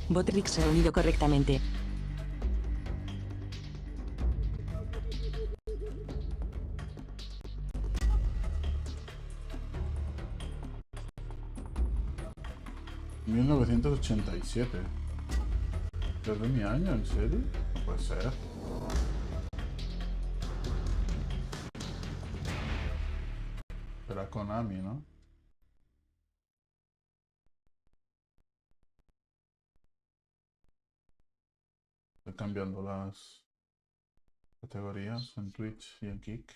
Botrix se ha unido correctamente. ¿1987? ¿Es de mi año? ¿En serio? No puede ser. Era Konami, ¿no? Estoy cambiando las categorías en Twitch y en Kick.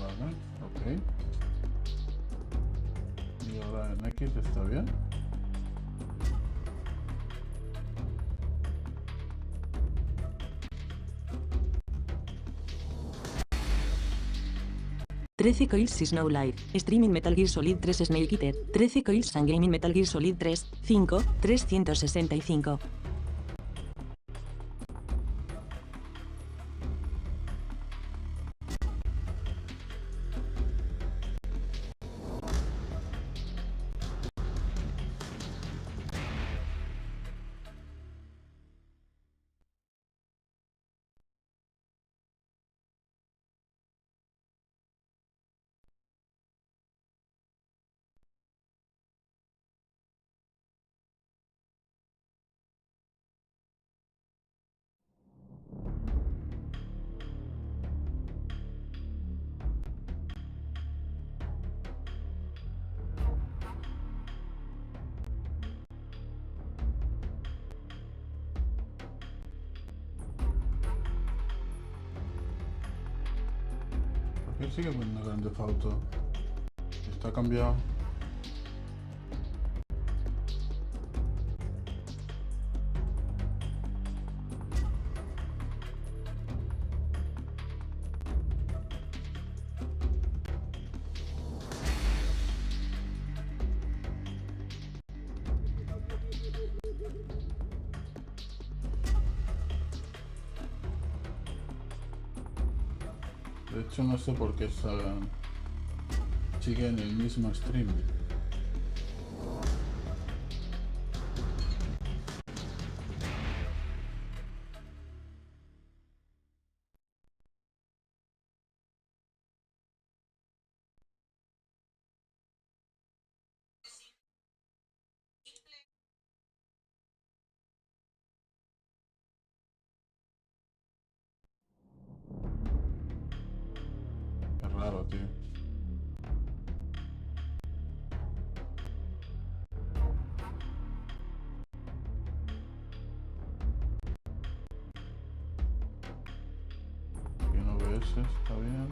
Vale, ok. Y ahora en X está bien. Trece Coils is now live. Streaming Metal Gear Solid 3 Snake Eater. 13 Coils and Gaming Metal Gear Solid 3. 5. 365. ¿Por qué sigue poniendo Grand Theft Auto? Está cambiado. De hecho no sé por qué sigue en el mismo stream. Qué raro, tío. Y no ves, está bien.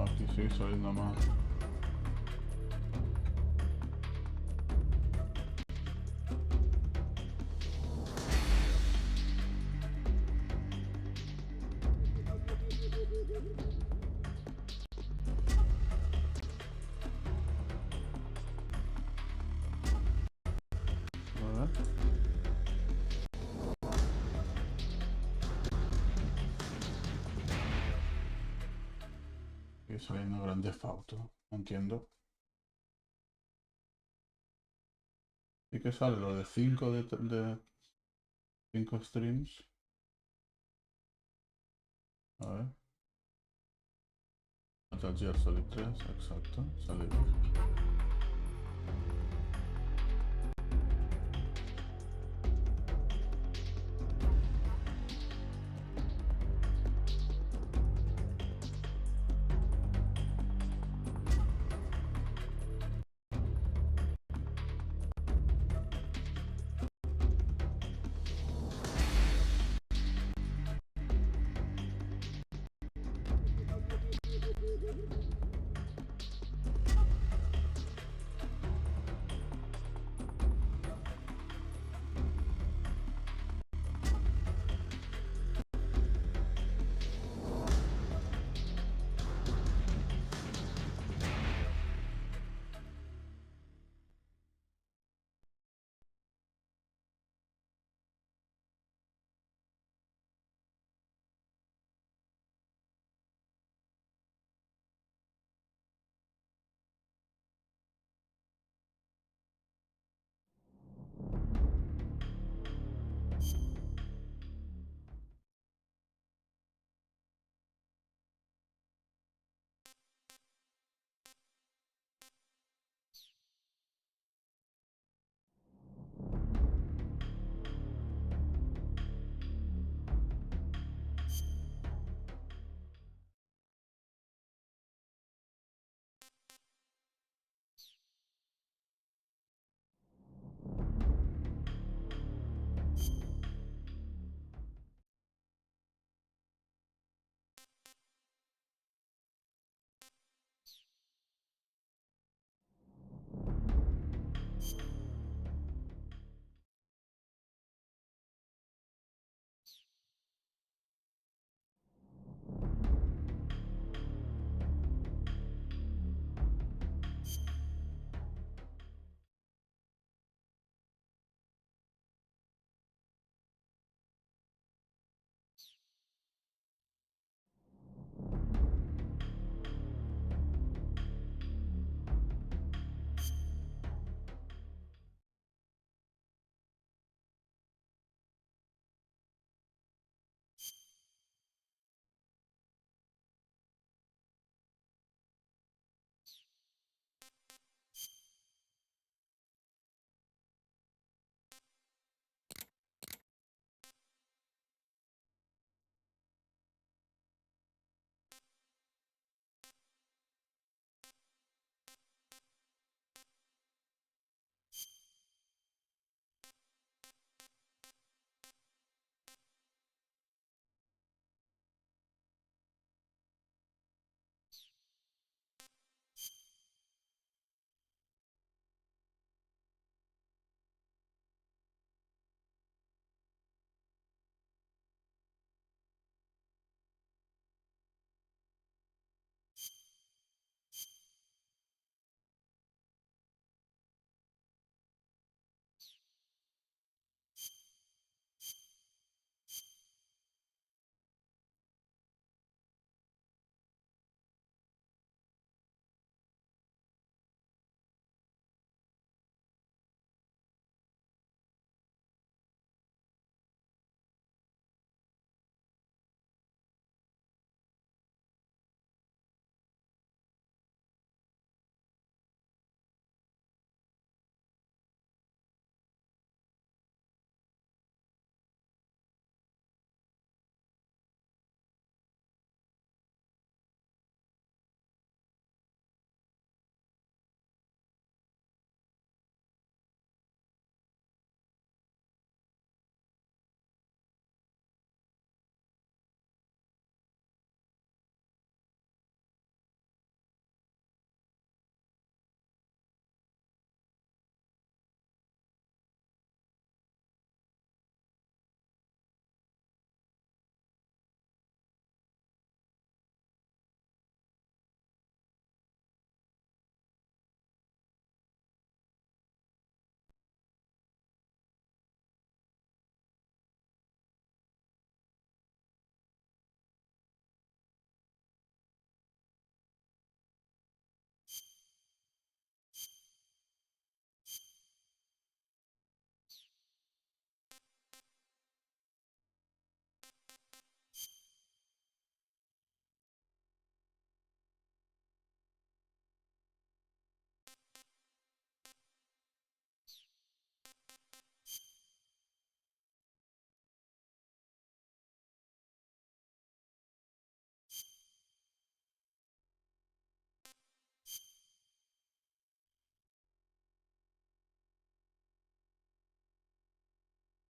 aquí sigue saliendo más. A ver. Sigue saliendo Grand Theft Auto. No entiendo. Sí que sale lo de 5 de 5 streams. A ver. Metal Gear Solid 3, exacto. Sale.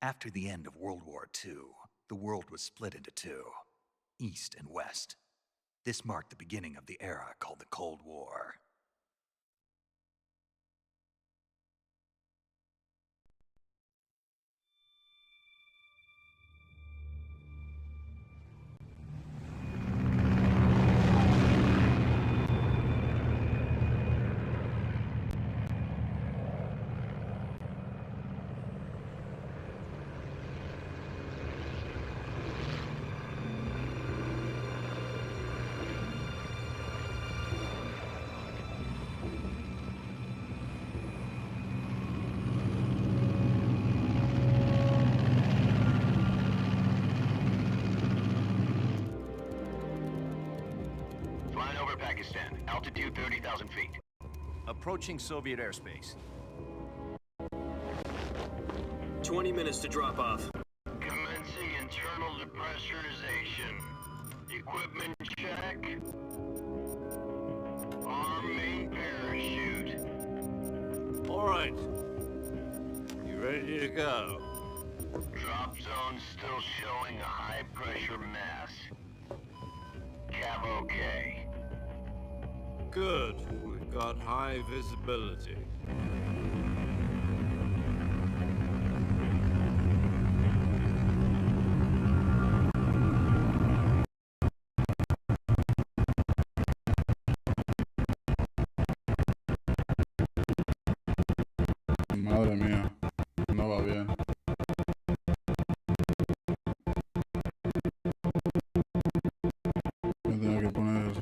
After the end of World War II, the world was split into two, East and West. This marked the beginning of the era called the Cold War. Flying over Pakistan, altitude 30,000 feet. Approaching Soviet airspace. 20 minutes to drop off. Commencing internal depressurization. Equipment check. Arm main parachute. All right. You ready to go? Drop zone still showing a high pressure mass. Cav okay. Good. We've got high visibility. Madre mía, no va bien. Me tengo que poner...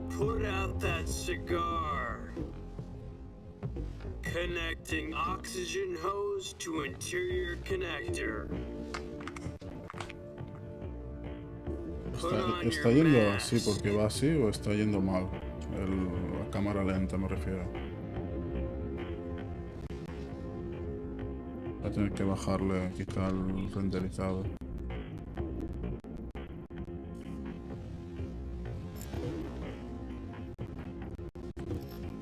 Put out that cigar. Connecting oxygen hose to interior connector. Put on ¿Está your yendo mask. así porque va así o está yendo mal? La cámara lenta me refiero. Voy a tener que bajarle, quitar el renderizado.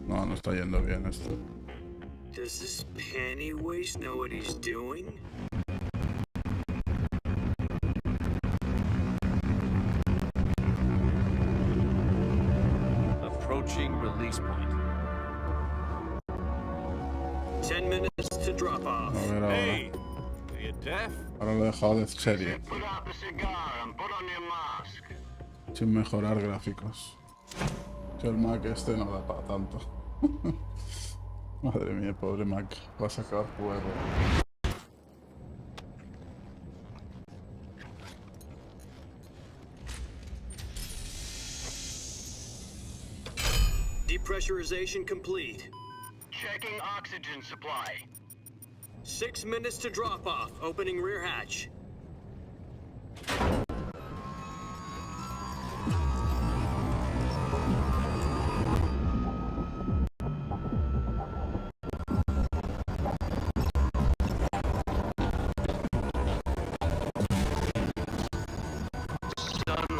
No, no está yendo bien esto. Does this panty waste know what he's doing? Approaching release point. 10 minutes to drop off. A ver ahora. Hey! Are you deaf? Ahora lo he dejado de serie, Put out the cigar and put on your mask. sin mejorar gráficos. Que el Mac este no da para tanto. Madre mía, pobre Mac. Va a sacar fuego. Depressurization complete. Checking oxygen supply. 6 minutes to drop off. Opening rear hatch.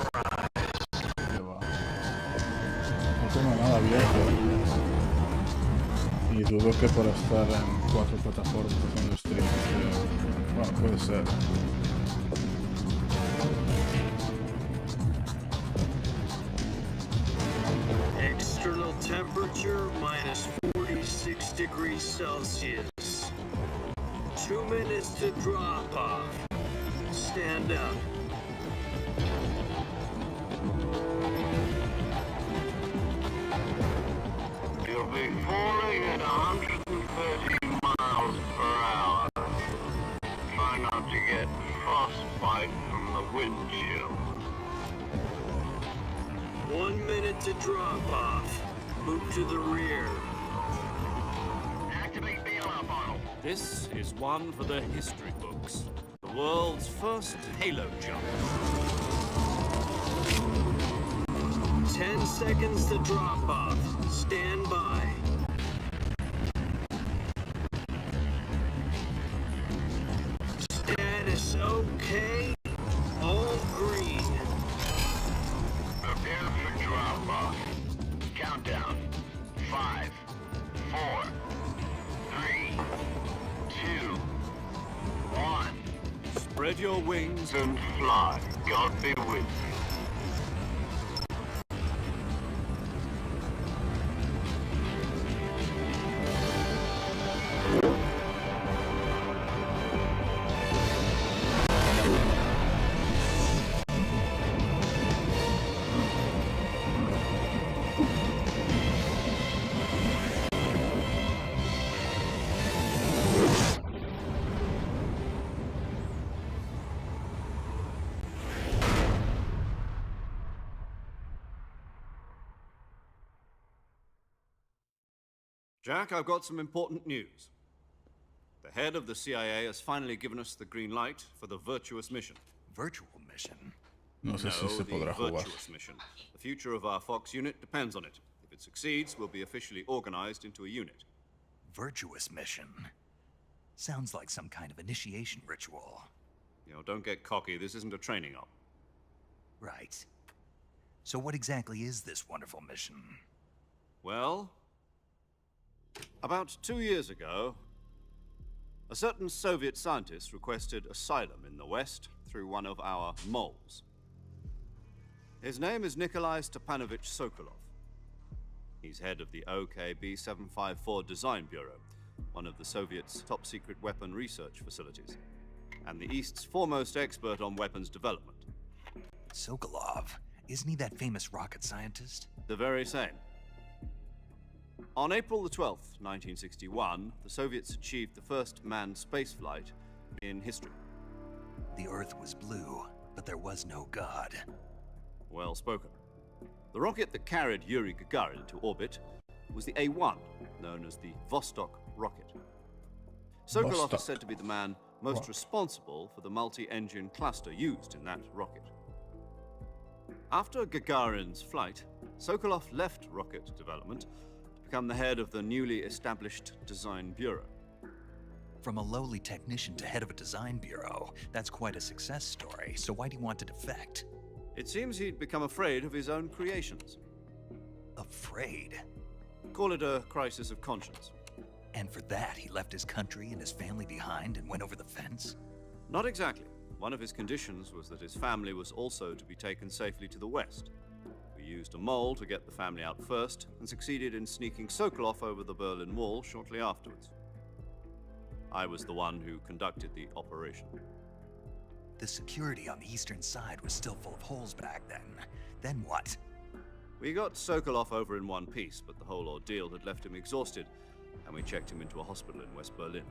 Que va. No tengo nada abierto. Y dudo que por estar en 4 plataformas haciendo streams. Bueno, puede ser. External temperature minus 46 degrees Celsius. 2 minutes to drop off. Stand up. You'll be falling at 130 miles per hour. Try not to get frostbite from the wind chill. 1 minute to drop off. Move to the rear. Activate bailout bottle. This is one for the history books. The world's first halo jump. 10 seconds to drop off. Stand by. Status okay. All green. 5, 4, 3, 2, 1. Spread your wings. And fly. God be with you. Jack, I've got some important news. The head of the CIA has finally given us the green light for the Virtuous mission. Virtual mission? No sé si se the podrá jugar. Virtuous mission. The future of our Fox unit depends on it. If it succeeds, we'll be officially organized into a unit. Virtuous mission? Sounds like some kind of initiation ritual. You know, don't get cocky. This isn't a training op. Right. So what exactly is this wonderful mission? Well, about 2 years ago, a certain Soviet scientist requested asylum in the West through one of our moles. His name is Nikolai Stepanovich Sokolov. He's head of the OKB-754 Design Bureau, one of the Soviets' top-secret weapon research facilities, and the East's foremost expert on weapons development. Sokolov? Isn't he that famous rocket scientist? The very same. On April the 12th, 1961, the Soviets achieved the first manned spaceflight in history. The Earth was blue, but there was no God. Well spoken. The rocket that carried Yuri Gagarin to orbit was the A-1, known as the Vostok rocket. Sokolov is said to be the man most responsible for the multi-engine cluster used in that rocket. After Gagarin's flight, Sokolov left rocket development to become the head of the newly established Design Bureau. From a lowly technician to head of a design bureau, that's quite a success story, so why do you want to defect? It seems he'd become afraid of his own creations. Afraid? Call it a crisis of conscience. And for that, he left his country and his family behind and went over the fence? Not exactly. One of his conditions was that his family was also to be taken safely to the West. We used a mole to get the family out first and succeeded in sneaking Sokolov over the Berlin Wall shortly afterwards. I was the one who conducted the operation. The security on the eastern side was still full of holes back then. Then what? We got Sokolov over in one piece, but the whole ordeal had left him exhausted, and we checked him into a hospital in West Berlin.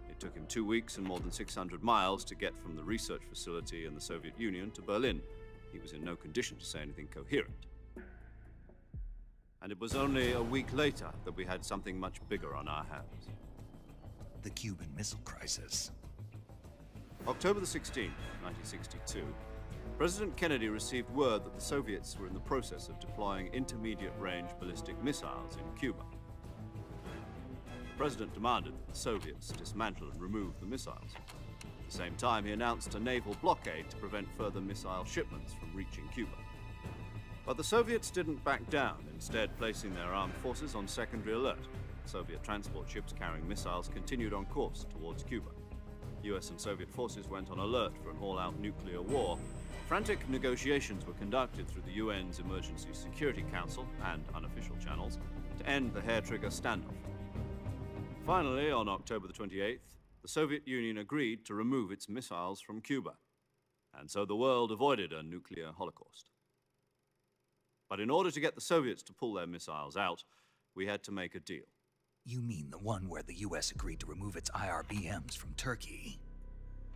It took him 2 weeks and more than 600 miles to get from the research facility in the Soviet Union to Berlin. He was in no condition to say anything coherent. And it was only a week later that we had something much bigger on our hands. The Cuban Missile Crisis. October the 16th, 1962, President Kennedy received word that the Soviets were in the process of deploying intermediate-range ballistic missiles in Cuba. The President demanded that the Soviets dismantle and remove the missiles. At the same time, he announced a naval blockade to prevent further missile shipments from reaching Cuba. But the Soviets didn't back down, instead placing their armed forces on secondary alert. Soviet transport ships carrying missiles continued on course towards Cuba. US and Soviet forces went on alert for an all-out nuclear war. Frantic negotiations were conducted through the UN's Emergency Security Council and unofficial channels to end the hair-trigger standoff. Finally, on October the 28th, the Soviet Union agreed to remove its missiles from Cuba, and so the world avoided a nuclear holocaust. But in order to get the Soviets to pull their missiles out, we had to make a deal. You mean the one where the US agreed to remove its IRBMs from Turkey?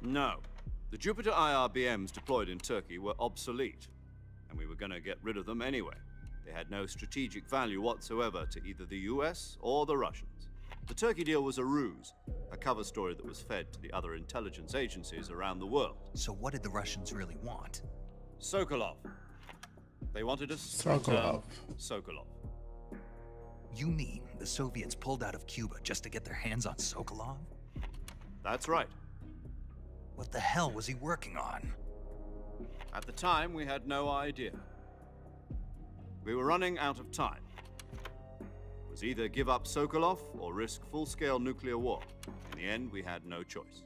No. The Jupiter IRBMs deployed in Turkey were obsolete, and we were going to get rid of them anyway. They had no strategic value whatsoever to either the US or the Russians. The Turkey deal was a ruse, a cover story that was fed to the other intelligence agencies around the world. So what did the Russians really want? Sokolov. They wanted us to Sokolov. return Sokolov. You mean the Soviets pulled out of Cuba just to get their hands on Sokolov? That's right. What the hell was he working on? At the time, we had no idea. We were running out of time. was either give up Sokolov or risk full-scale nuclear war. In the end, we had no choice.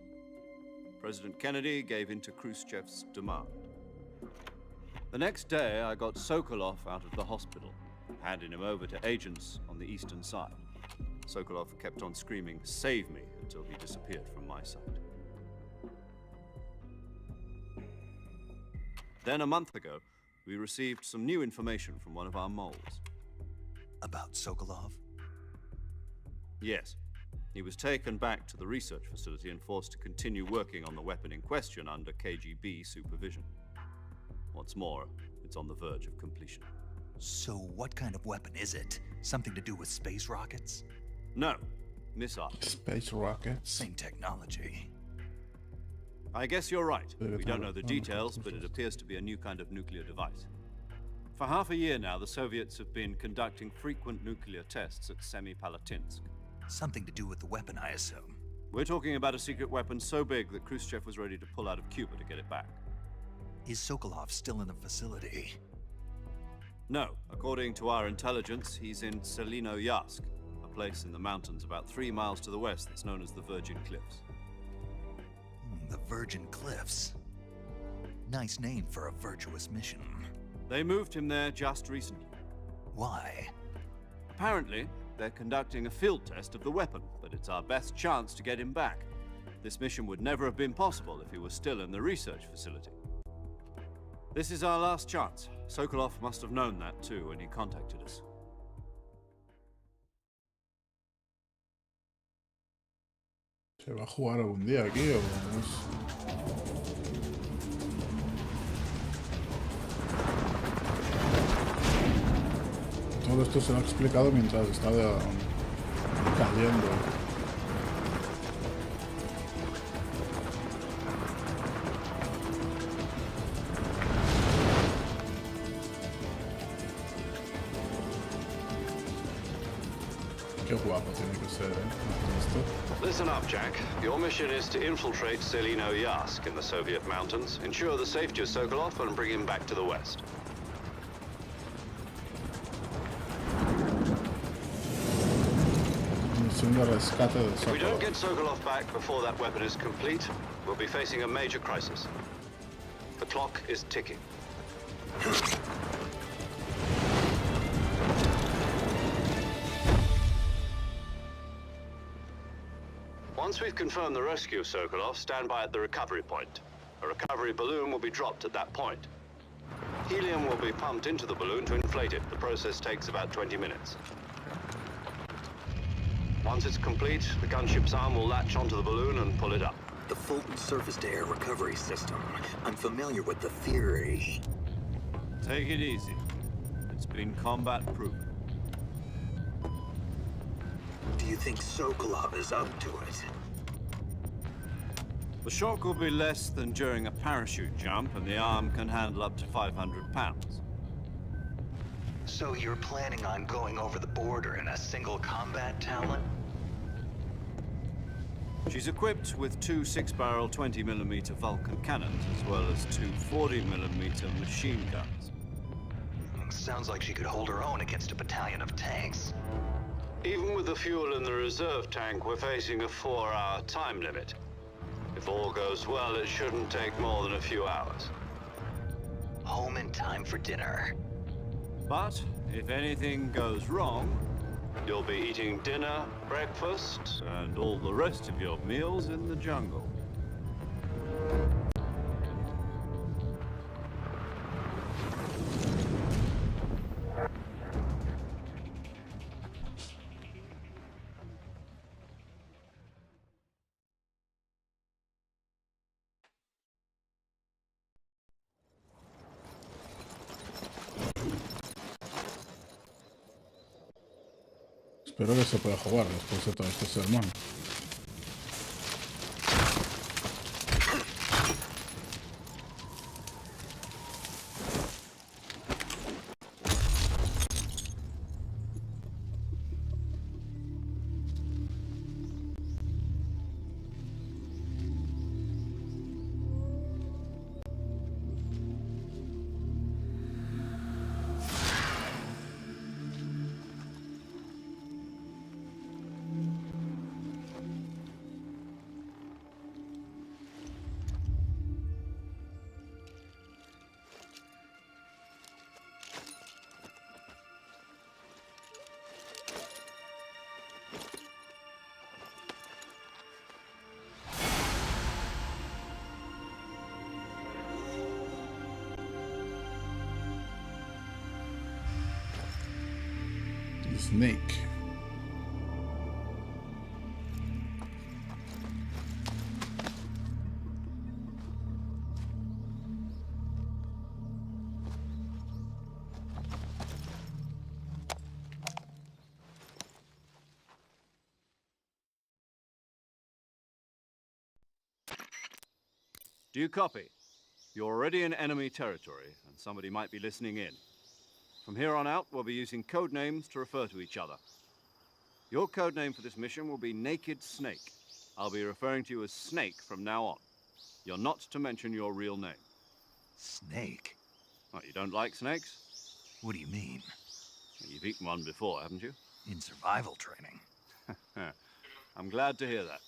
President Kennedy gave in to Khrushchev's demand. The next day, I got Sokolov out of the hospital, handing him over to agents on the eastern side. Sokolov kept on screaming, "Save me," until he disappeared from my sight. Then a month ago, we received some new information from one of our moles. About Sokolov? Yes. He was taken back to the research facility and forced to continue working on the weapon in question under KGB supervision. What's more, it's on the verge of completion. So what kind of weapon is it? Something to do with space rockets? No, missiles. Space rockets. Same technology. I guess you're right. Yeah, We don't know the details, but it appears to be a new kind of nuclear device. For half a year now, the Soviets have been conducting frequent nuclear tests at Semipalatinsk. Something to do with the weapon, I assume. We're talking about a secret weapon so big that Khrushchev was ready to pull out of Cuba to get it back. Is Sokolov still in the facility? No, according to our intelligence, he's in Selino-Yarsk, a place in the mountains about 3 miles to the west that's known as the Virgin Cliffs. The Virgin Cliffs. Nice name for a virtuous mission. They moved him there just recently. Why? Apparently, they're conducting a field test of the weapon, but it's our best chance to get him back. This mission would never have been possible if he was still in the research facility. This is our last chance. Sokolov must have known that too when he contacted us. ¿Se va a jugar algún día aquí o cómo es? Todo esto se lo ha explicado mientras está cayendo. Qué guapo tiene que ser, esto. Listen up, Jack. Your mission is to infiltrate Selino-Yarsk in the Soviet mountains, ensure the safety of Sokolov, and bring him back to the West. Misión de rescate del If we don't Sokolov. get Sokolov back before that weapon is complete, we'll be facing a major crisis. The clock is ticking. Once we've confirmed the rescue of Sokolov, stand by at the recovery point. A recovery balloon will be dropped at that point. Helium will be pumped into the balloon to inflate it. The process takes about 20 minutes. Once it's complete, the gunship's arm will latch onto the balloon and pull it up. The Fulton surface-to-air recovery system. I'm familiar with the theory. Take it easy. It's been combat-proven. Do you think Sokolov is up to it? The shock will be less than during a parachute jump, and the arm can handle up to 500 pounds. So you're planning on going over the border in a single combat talent? She's equipped with 2 6-barrel 20mm Vulcan cannons, as well as 2 40mm machine guns. Sounds like she could hold her own against a battalion of tanks. Even with the fuel in the reserve tank, we're facing a 4-hour time limit. If all goes well, it shouldn't take more than a few hours. Home in time for dinner. But if anything goes wrong, You'll be eating dinner, breakfast, and all the rest of your meals in the jungle. Espero que se pueda jugar después de todo este sermón. Snake. Do you copy? You're already in enemy territory, and somebody might be listening in. From here on out, we'll be using code names to refer to each other. Your code name for this mission will be Naked Snake. I'll be referring to you as Snake from now on. You're not to mention your real name. Snake? What, you don't like snakes? What do you mean? You've eaten one before, haven't you? In survival training? I'm glad to hear that.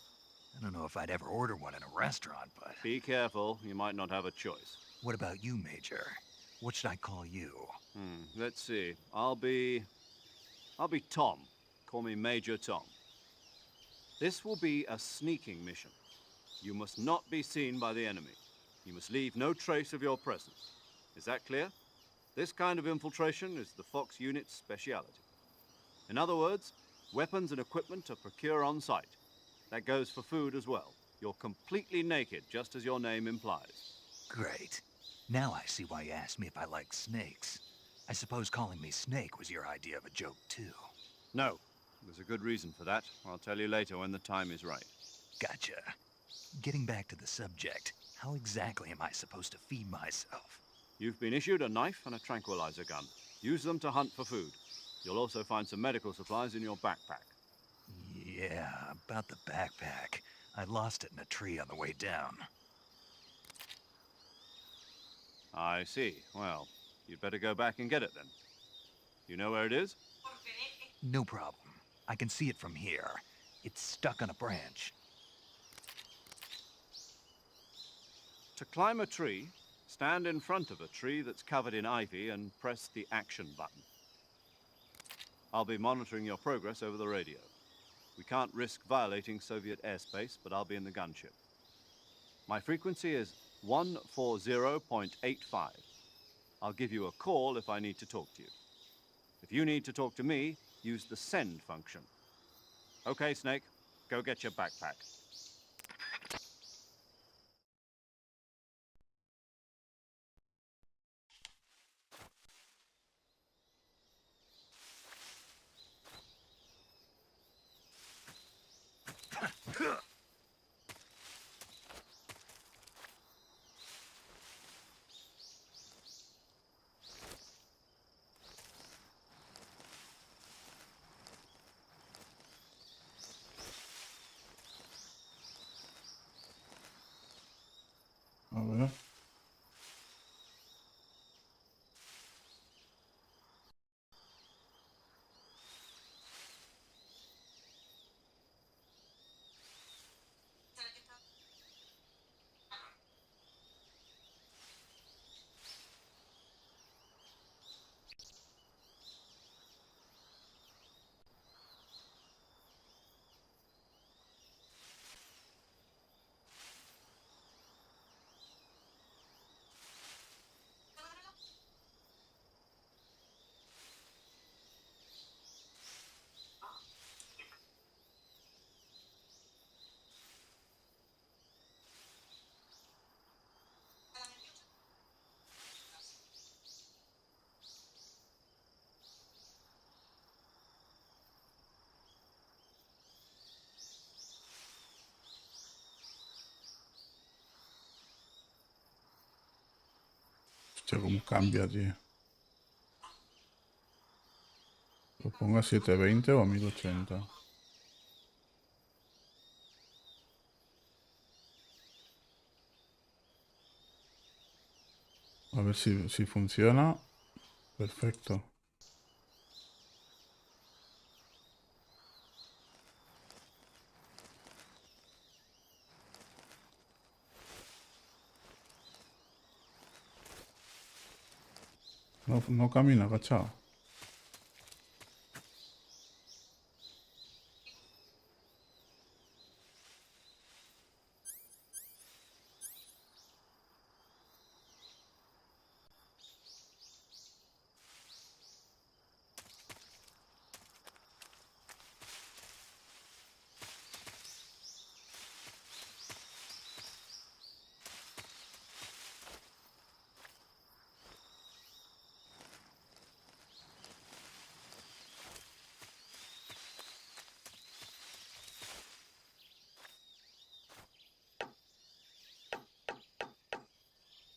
I don't know if I'd ever order one in a restaurant, but... Be careful, you might not have a choice. What about you, Major? What should I call you? Let's see. I'll be Tom. Call me Major Tom. This will be a sneaking mission. You must not be seen by the enemy. You must leave no trace of your presence. Is that clear? This kind of infiltration is the Fox unit's speciality. In other words, weapons and equipment are procured on site. That goes for food as well. You're completely naked, just as your name implies. Great. Now I see why you asked me if I like snakes. I suppose calling me Snake was your idea of a joke, too. No. There's a good reason for that. I'll tell you later when the time is right. Gotcha. Getting back to the subject, how exactly am I supposed to feed myself? You've been issued a knife and a tranquilizer gun. Use them to hunt for food. You'll also find some medical supplies in your backpack. Yeah, about the backpack. I lost it in a tree on the way down. I see. Well, you'd better go back and get it then. You know where it is? No problem. I can see it from here. It's stuck on a branch. To climb a tree, stand in front of a tree that's covered in ivy and press the action button. I'll be monitoring your progress over the radio. We can't risk violating Soviet airspace, but I'll be in the gunship. My frequency is 140.85. I'll give you a call if I need to talk to you. If you need to talk to me, use the send function. Okay, Snake, go get your backpack. A ver. Hostia, cómo cambia, tío. ¿Lo pongo a 720 o a 1080? A ver si funciona. Perfecto. No camina, agachado.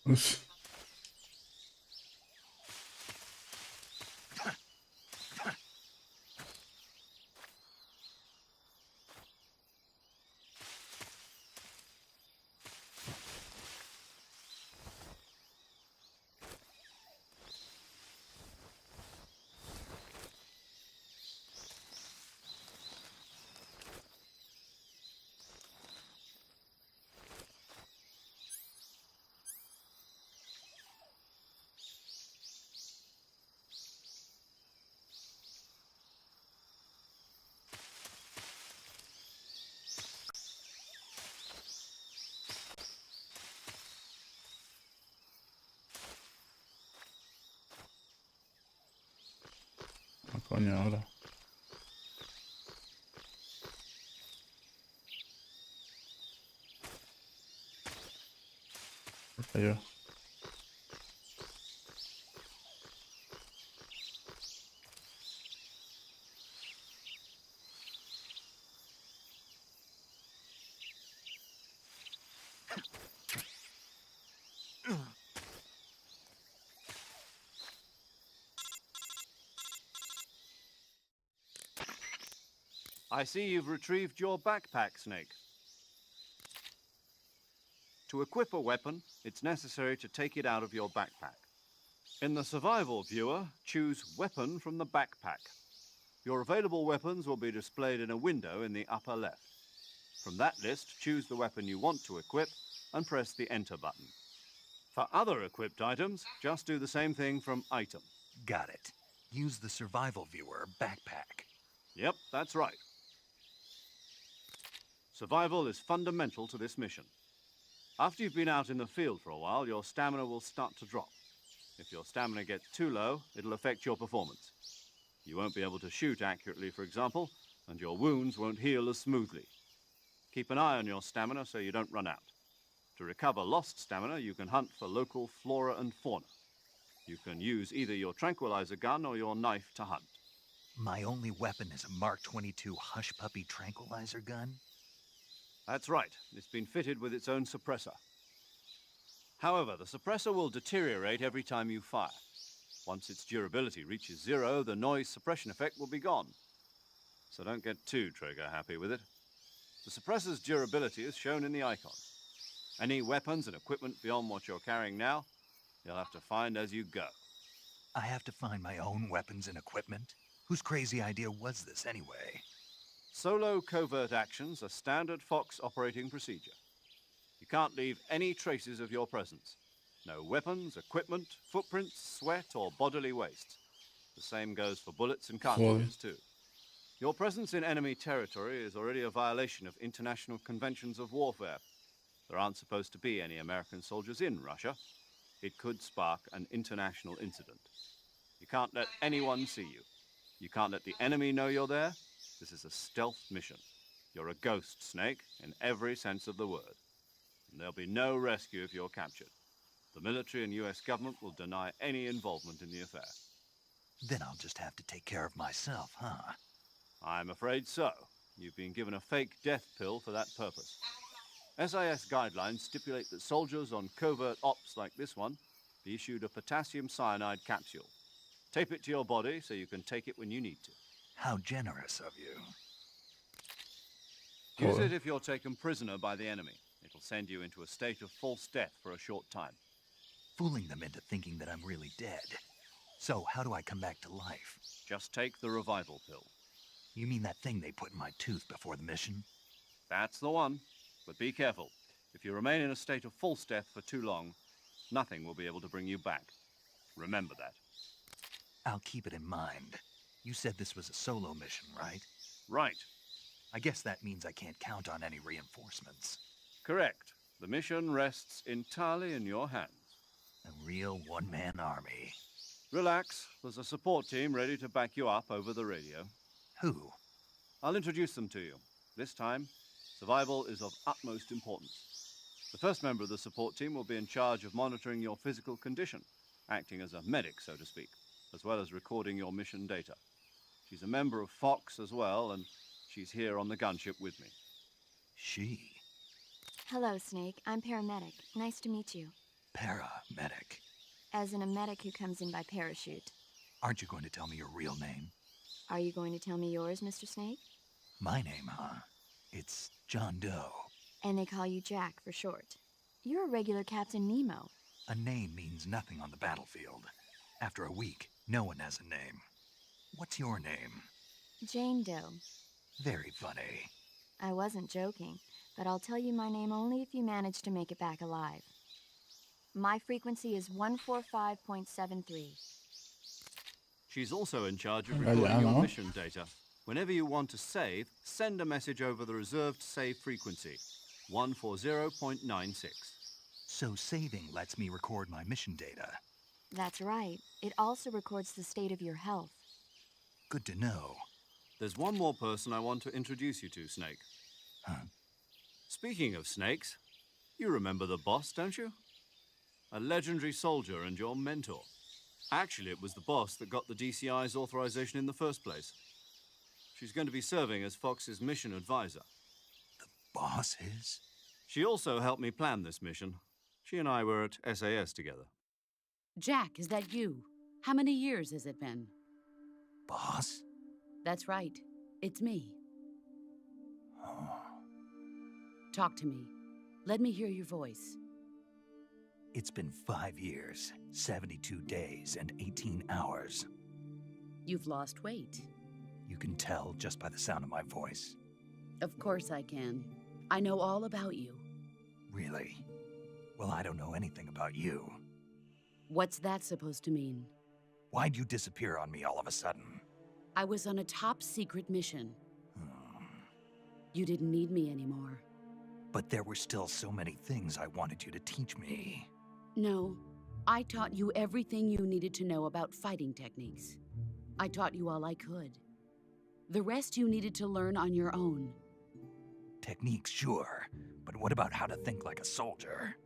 Uf. Ah, coño, ahora. Cayó. I see you've retrieved your backpack, Snake. To equip a weapon, it's necessary to take it out of your backpack. In the survival viewer, choose Weapon from the backpack. Your available weapons will be displayed in a window in the upper left. From that list, choose the weapon you want to equip and press the Enter button. For other equipped items, just do the same thing from Item. Got it. Use the survival viewer backpack. Yep, that's right. Survival is fundamental to this mission. After you've been out in the field for a while, your stamina will start to drop. If your stamina gets too low, it'll affect your performance. You won't be able to shoot accurately, for example, and your wounds won't heal as smoothly. Keep an eye on your stamina so you don't run out. To recover lost stamina, you can hunt for local flora and fauna. You can use either your tranquilizer gun or your knife to hunt. My only weapon is a Mark 22 Hush Puppy tranquilizer gun? That's right. It's been fitted with its own suppressor. However, the suppressor will deteriorate every time you fire. Once its durability reaches 0, the noise suppression effect will be gone. So don't get too trigger happy with it. The suppressor's durability is shown in the icon. Any weapons and equipment beyond what you're carrying now, you'll have to find as you go. I have to find my own weapons and equipment? Whose crazy idea was this anyway? Solo covert actions are standard Fox operating procedure. You can't leave any traces of your presence. No weapons, equipment, footprints, sweat, or bodily waste. The same goes for bullets and cartridges, too. Your presence in enemy territory is already a violation of international conventions of warfare. There aren't supposed to be any American soldiers in Russia. It could spark an international incident. You can't let anyone see you. You can't let the enemy know you're there. This is a stealth mission. You're a ghost, Snake, in every sense of the word. And there'll be no rescue if you're captured. The military and US government will deny any involvement in the affair. Then I'll just have to take care of myself, huh? I'm afraid so. You've been given a fake death pill for that purpose. SIS guidelines stipulate that soldiers on covert ops like this one be issued a potassium cyanide capsule. Tape it to your body so you can take it when you need to. How generous of you. Use it if you're taken prisoner by the enemy. It'll send you into a state of false death for a short time. Fooling them into thinking that I'm really dead. So how do I come back to life? Just take the revival pill. You mean that thing they put in my tooth before the mission? That's the one. But be careful. If you remain in a state of false death for too long, nothing will be able to bring you back. Remember that. I'll keep it in mind. You said this was a solo mission, right? Right. I guess that means I can't count on any reinforcements. Correct. The mission rests entirely in your hands. A real one-man army. Relax. There's a support team ready to back you up over the radio. Who? I'll introduce them to you. This time, survival is of utmost importance. The first member of the support team will be in charge of monitoring your physical condition, acting as a medic, so to speak, as well as recording your mission data. She's a member of Fox as well, and she's here on the gunship with me. She? Hello, Snake. I'm paramedic. Nice to meet you. Paramedic. As in a medic who comes in by parachute. Aren't you going to tell me your real name? Are you going to tell me yours, Mr. Snake? My name, huh? It's John Doe. And they call you Jack for short. You're a regular Captain Nemo. A name means nothing on the battlefield. After a week, no one has a name. What's your name? Jane Doe. Very funny. I wasn't joking, but I'll tell you my name only if you manage to make it back alive. My frequency is 145.73. She's also in charge of Yeah, recording your no. mission data. Whenever you want to save, send a message over the reserved save frequency, 140.96. So saving lets me record my mission data. That's right. It also records the state of your health. Good to know. There's one more person I want to introduce you to, Snake. Huh? Speaking of snakes, you remember the boss, don't you? A legendary soldier and your mentor. Actually, it was the boss that got the DCI's authorization in the first place. She's going to be serving as Fox's mission advisor. Boss is? She also helped me plan this mission. She and I were at SAS together. Jack, is that you? How many years has it been? Boss? That's right. It's me. Oh. Talk to me. Let me hear your voice. It's been 5 years, 72 days, and 18 hours. You've lost weight. You can tell just by the sound of my voice. Of course I can. I know all about you. Really? Well, I don't know anything about you. What's that supposed to mean? Why'd you disappear on me all of a sudden? I was on a top-secret mission. Hmm. You didn't need me anymore. But there were still so many things I wanted you to teach me. No, I taught you everything you needed to know about fighting techniques. I taught you all I could. The rest you needed to learn on your own. Techniques, sure. But what about how to think like a soldier?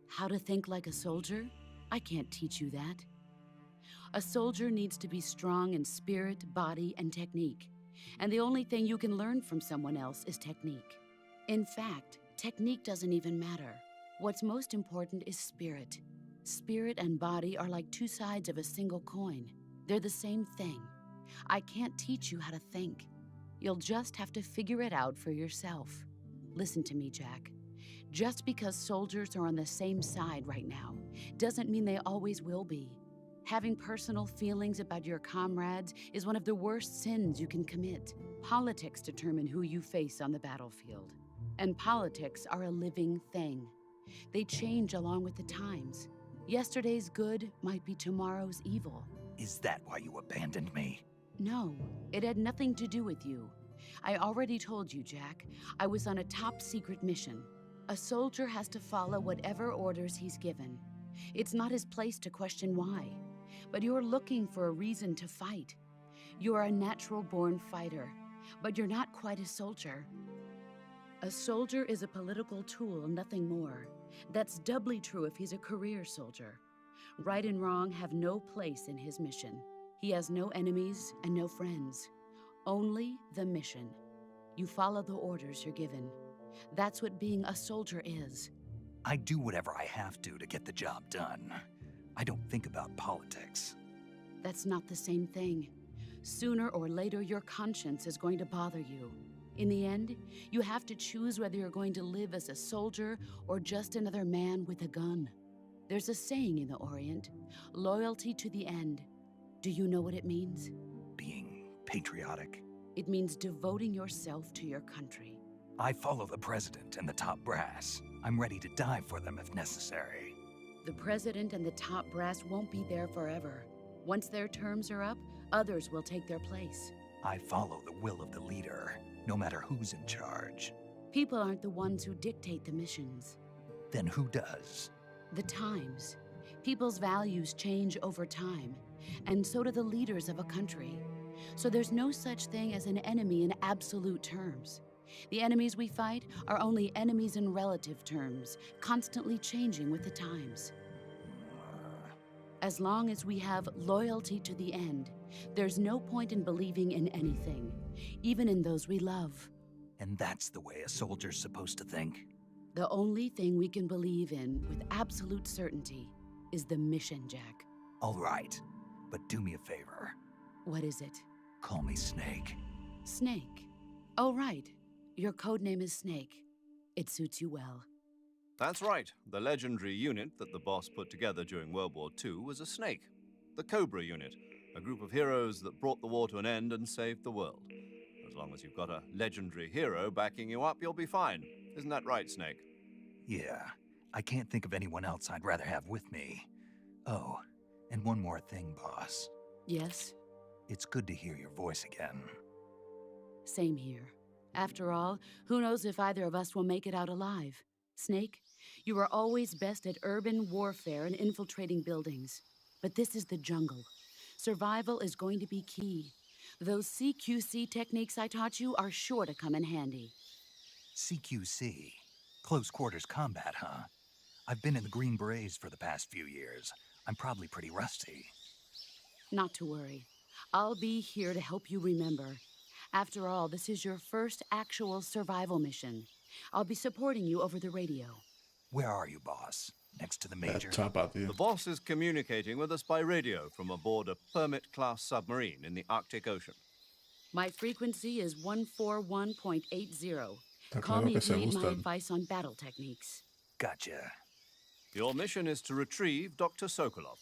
How to think like a soldier? I can't teach you that. A soldier needs to be strong in spirit, body, and technique. And the only thing you can learn from someone else is technique. In fact, technique doesn't even matter. What's most important is spirit. Spirit and body are like two sides of a single coin. They're the same thing. I can't teach you how to think. You'll just have to figure it out for yourself. Listen to me, Jack. Just because soldiers are on the same side right now doesn't mean they always will be. Having personal feelings about your comrades is one of the worst sins you can commit. Politics determine who you face on the battlefield. And politics are a living thing. They change along with the times. Yesterday's good might be tomorrow's evil. Is that why you abandoned me? No, it had nothing to do with you. I already told you, Jack. I was on a top-secret mission. A soldier has to follow whatever orders he's given. It's not his place to question why. But you're looking for a reason to fight. You're a natural-born fighter, but you're not quite a soldier. A soldier is a political tool, nothing more. That's doubly true if he's a career soldier. Right and wrong have no place in his mission. He has no enemies and no friends. Only the mission. You follow the orders you're given. That's what being a soldier is. I do whatever I have to get the job done. I don't think about politics. That's not the same thing. Sooner or later, your conscience is going to bother you. In the end, you have to choose whether you're going to live as a soldier or just another man with a gun. There's a saying in the Orient, loyalty to the end. Do you know what it means? Being patriotic. It means devoting yourself to your country. I follow the president and the top brass. I'm ready to die for them if necessary. The president and the top brass won't be there forever. Once their terms are up, others will take their place. I follow the will of the leader, no matter who's in charge. People aren't the ones who dictate the missions. Then who does? The times. People's values change over time, and so do the leaders of a country. So there's no such thing as an enemy in absolute terms. The enemies we fight are only enemies in relative terms, constantly changing with the times. As long as we have loyalty to the end, there's no point in believing in anything, even in those we love. And that's the way a soldier's supposed to think? The only thing we can believe in with absolute certainty is the mission, Jack. All right, but do me a favor. What is it? Call me Snake. Snake. Oh, right. Your code name is Snake. It suits you well. That's right. The legendary unit that the boss put together during World War II was a snake. The Cobra unit, a group of heroes that brought the war to an end and saved the world. As long as you've got a legendary hero backing you up, you'll be fine. Isn't that right, Snake? Yeah, I can't think of anyone else I'd rather have with me. Oh, and one more thing, boss. Yes? It's good to hear your voice again. Same here. After all, who knows if either of us will make it out alive? Snake, you are always best at urban warfare and infiltrating buildings. But this is the jungle. Survival is going to be key. Those CQC techniques I taught you are sure to come in handy. CQC? Close quarters combat, huh? I've been in the Green Berets for the past few years. I'm probably pretty rusty. Not to worry. I'll be here to help you remember. After all, this is your first actual survival mission. I'll be supporting you over the radio. Where are you, boss? Next to the Major? Chapa, tío. The boss is communicating with us by radio from aboard a Permit-class submarine in the Arctic Ocean. My frequency is 141.80. Está Call claro me que if se you need my gustan. advice on battle techniques. Gotcha. Your mission is to retrieve Dr. Sokolov.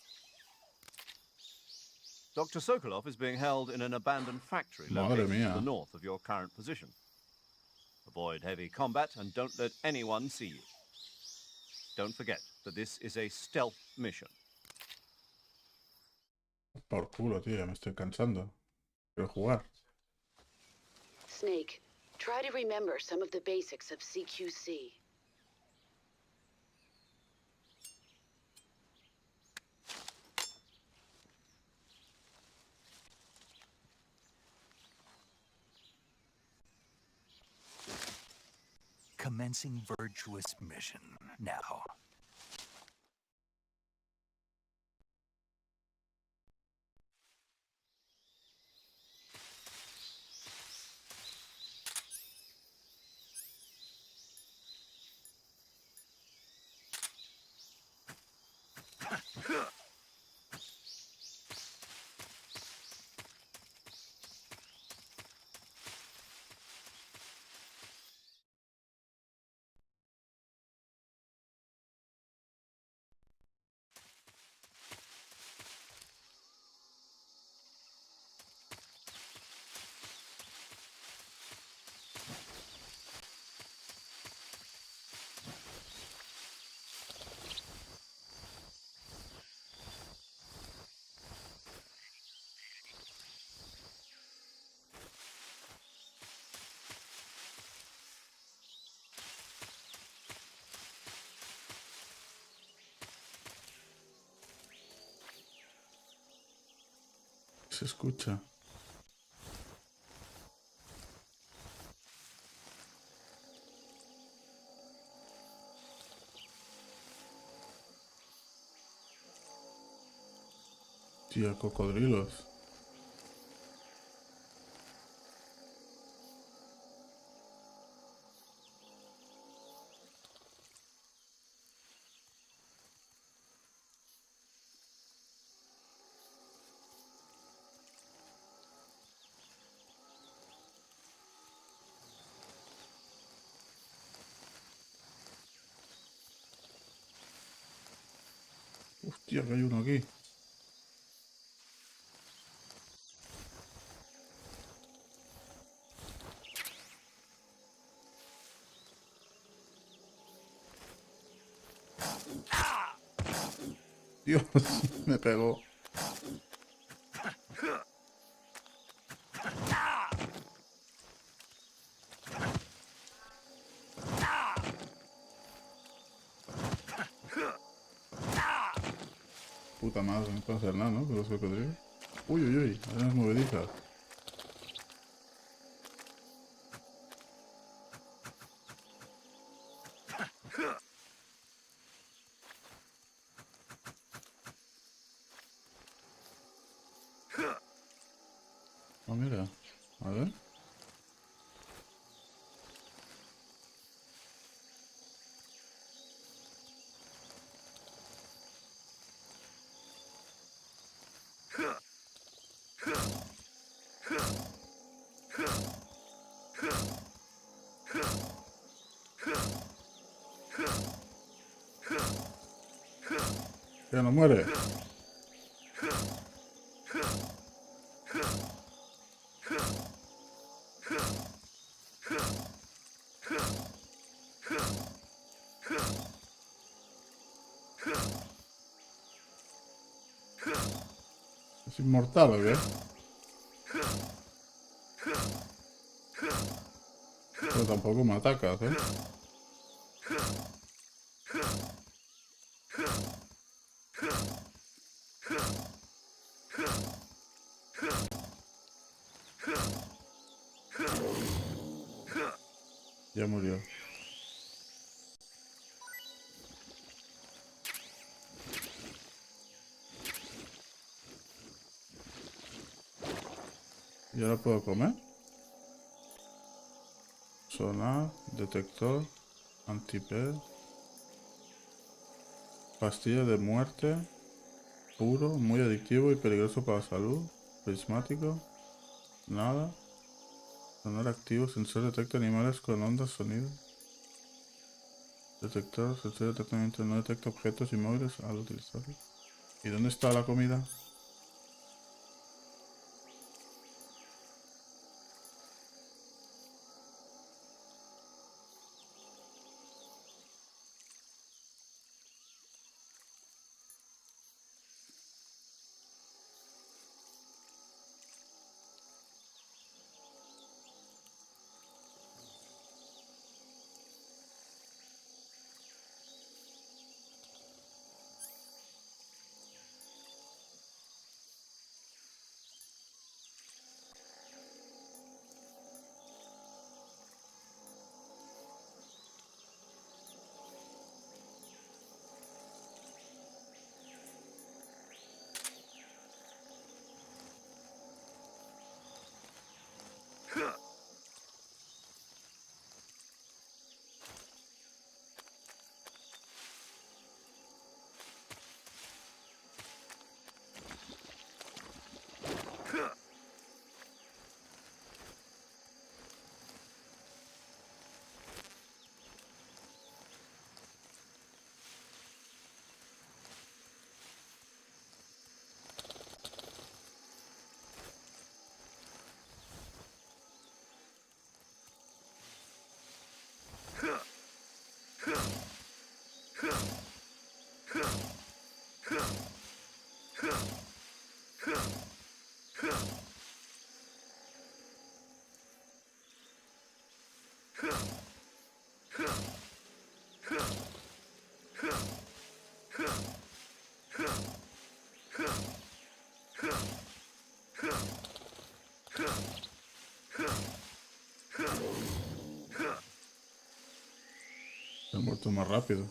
Dr. Sokolov is being held in an abandoned factory Madre located to mía. the north of your current position. Avoid heavy combat and don't let anyone see you. Don't forget that this is a stealth mission. Por culo, tío, ya me estoy cansando. Quiero jugar. Snake, try to remember some of the basics of CQC. Commencing virtuous mission. Now. Se escucha. Tía, cocodrilos. Hostia, que hay uno aquí. Dios, me pegó. Puta madre, no puedo hacer nada, ¿no? Con los cocodrilos. Uy, uy, uy, hay unas movedizas. Oh, mira. A ver. Que no muere. ¿Es inmortal o qué? Pero tampoco me atacas, ¿eh? Ya murió. ¿Y ahora puedo comer? Sonar, detector, antiped, pastilla de muerte, puro, muy adictivo y peligroso para la salud, prismático, nada, sonar activo, sensor detecta animales con ondas, sonido, detector, sensor de detectamiento, no detecta objetos inmóviles al utilizarlo. ¿Y dónde está la comida? He muerto más rápido.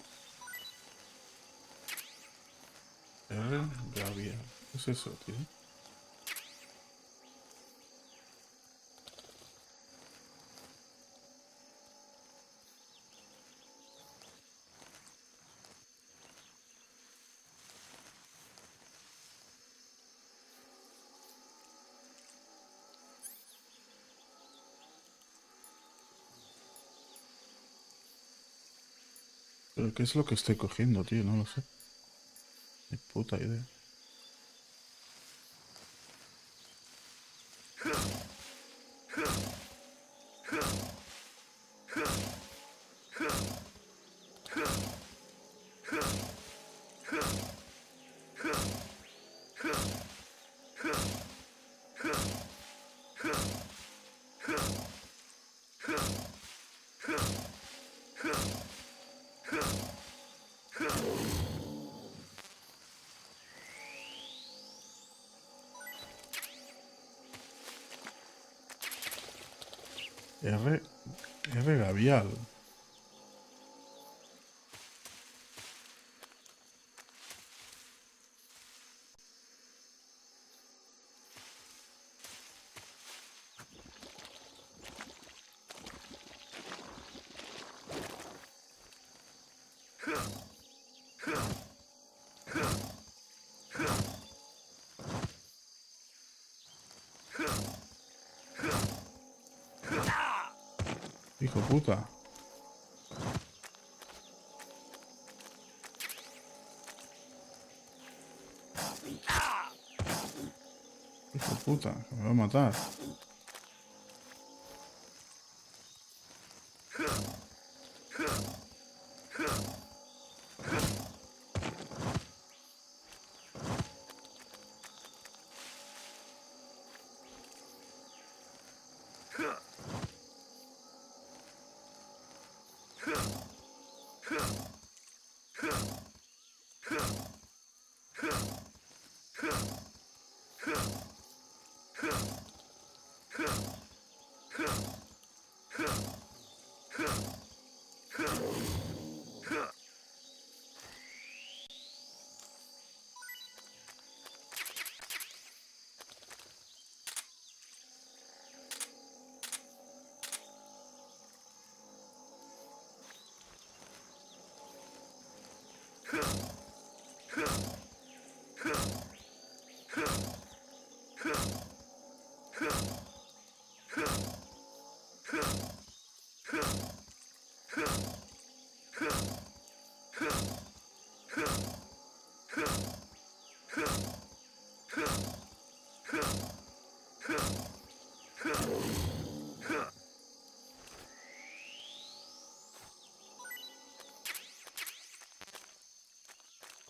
R. Gavial. ¿Qué es eso, tío? ¿Pero qué es lo que estoy cogiendo, tío? No lo sé. Ni puta idea. R. Gavial. Hijo puta. puta, que me va a matar.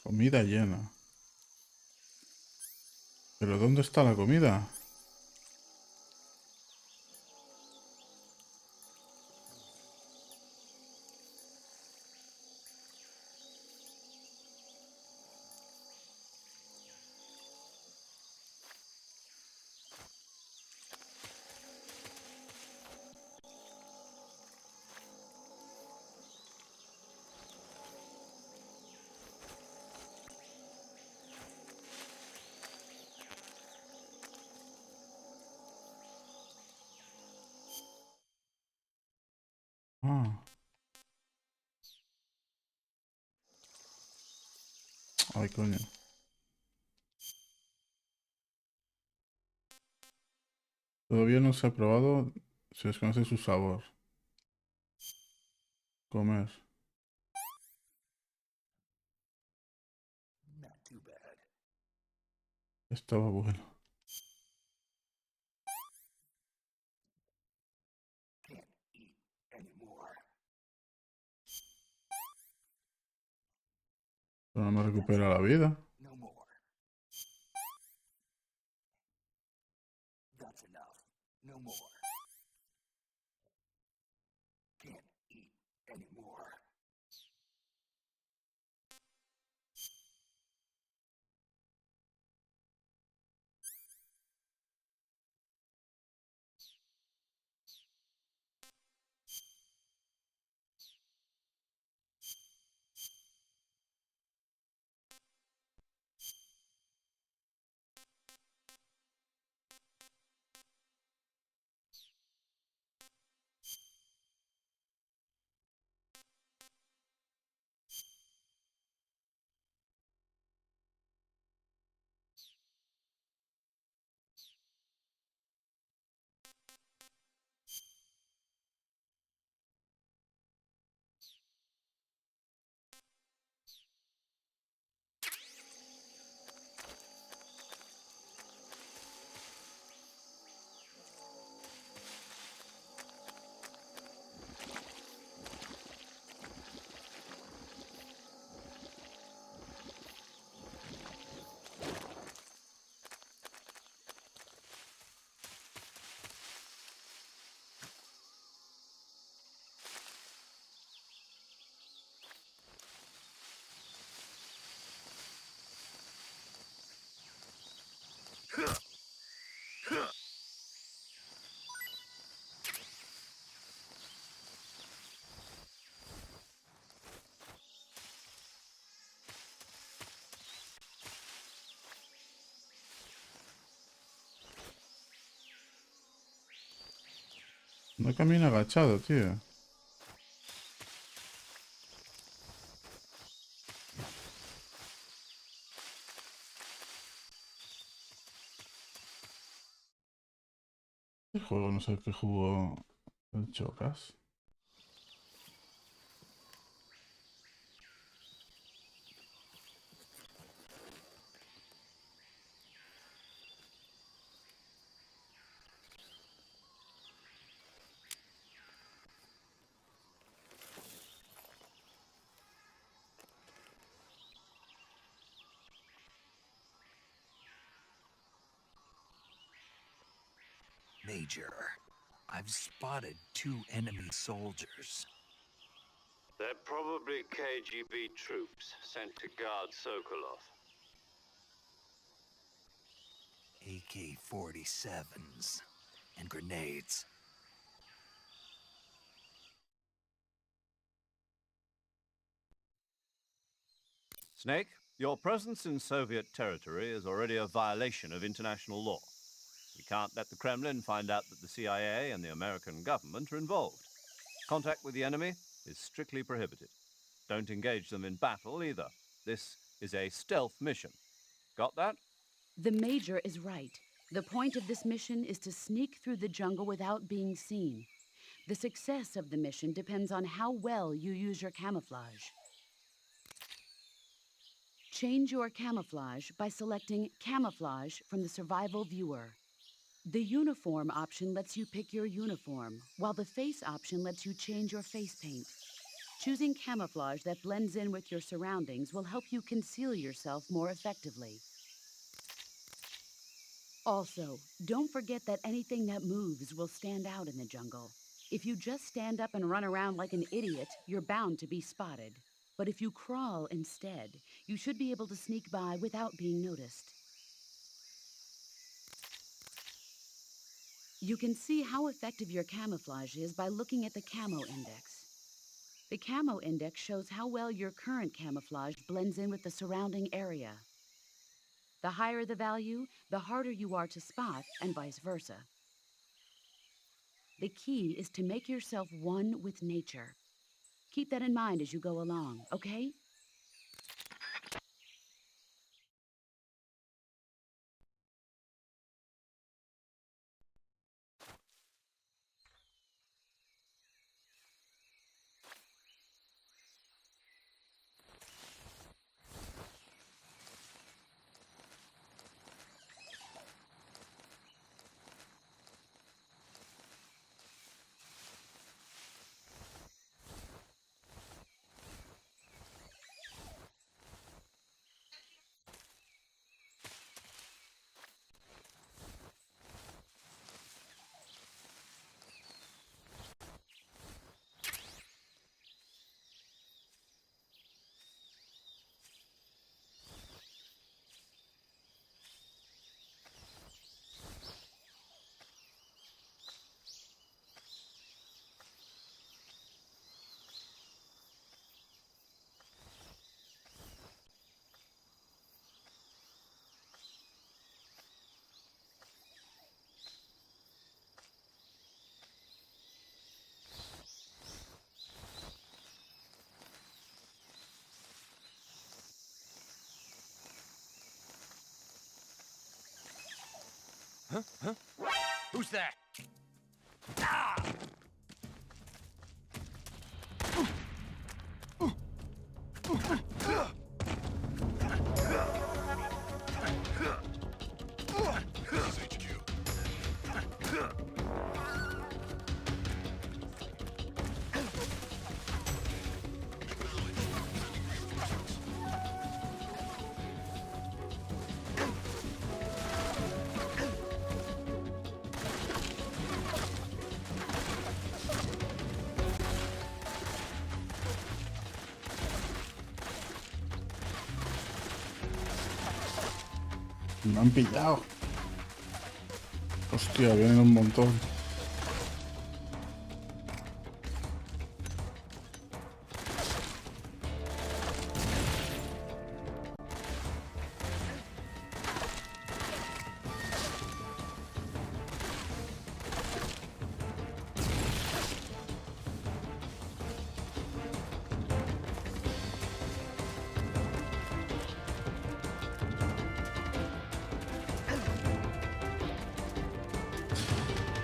Comida llena. ¿Pero dónde está la comida? Ah. Ay, coño. Todavía no se ha probado. Se desconoce su sabor. Comer. Estaba bueno. Pero no me recupera la vida. No camina agachado, tío. ¿Qué juego? No sé qué jugó el Chocas. Major, I've spotted 2 enemy soldiers. They're probably KGB troops sent to guard Sokolov. AK-47s and grenades. Snake, your presence in Soviet territory is already a violation of international law. We can't let the Kremlin find out that the CIA and the American government are involved. Contact with the enemy is strictly prohibited. Don't engage them in battle either. This is a stealth mission. Got that? The Major is right. The point of this mission is to sneak through the jungle without being seen. The success of the mission depends on how well you use your camouflage. Change your camouflage by selecting Camouflage from the Survival Viewer. The Uniform option lets you pick your uniform, while the Face option lets you change your face paint. Choosing camouflage that blends in with your surroundings will help you conceal yourself more effectively. Also, don't forget that anything that moves will stand out in the jungle. If you just stand up and run around like an idiot, you're bound to be spotted. But if you crawl instead, you should be able to sneak by without being noticed. You can see how effective your camouflage is by looking at the Camo Index. The Camo Index shows how well your current camouflage blends in with the surrounding area. The higher the value, the harder you are to spot, and vice versa. The key is to make yourself one with nature. Keep that in mind as you go along, okay? Huh? Who's that? Ah! Me han pillado. Hostia, vienen un montón.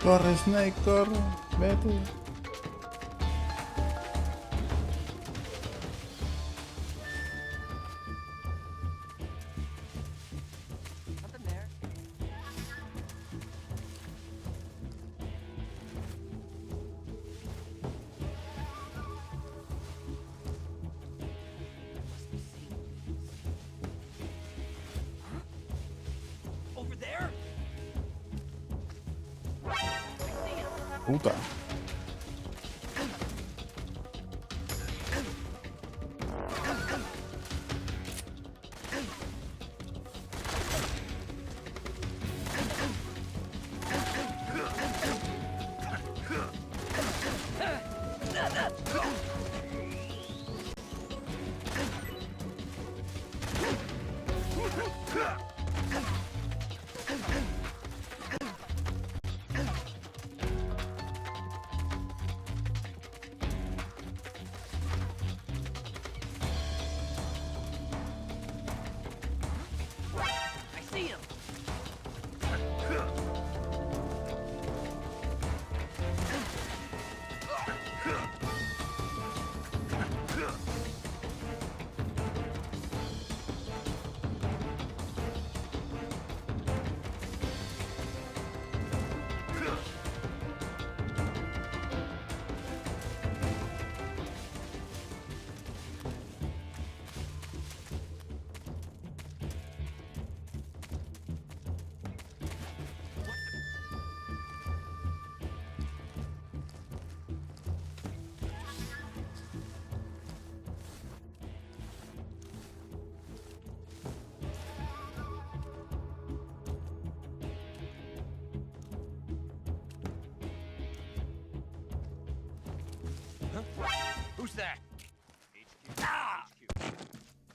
Corre, Snake, corre, vete. Nothing there. Over there? Puta.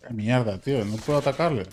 Qué mierda, tío. No puedo atacarle.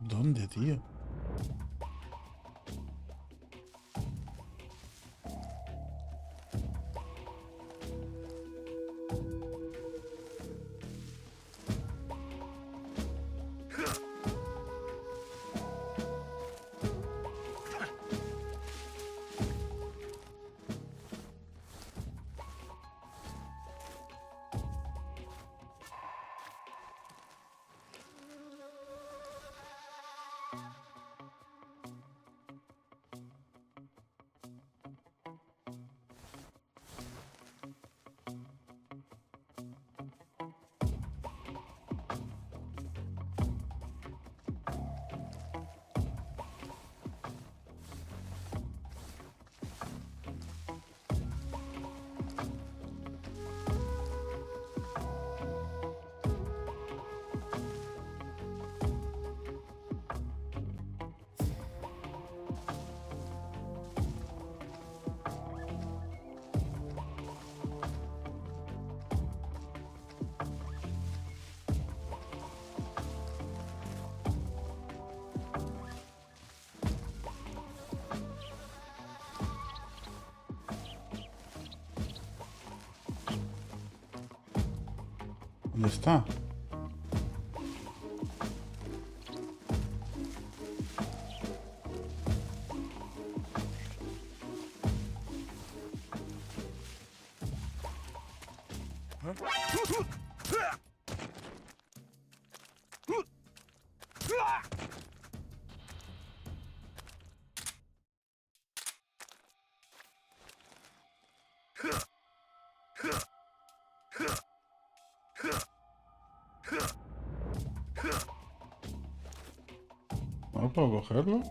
¿Dónde, tío? Ya está. ¿No puedo cogerlo?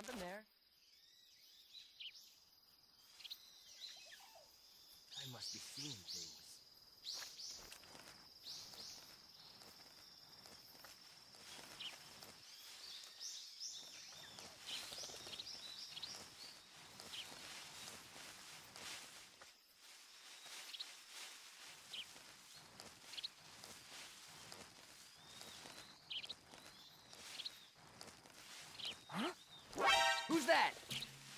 Something there. I must be seeing things. Huh? Who's that?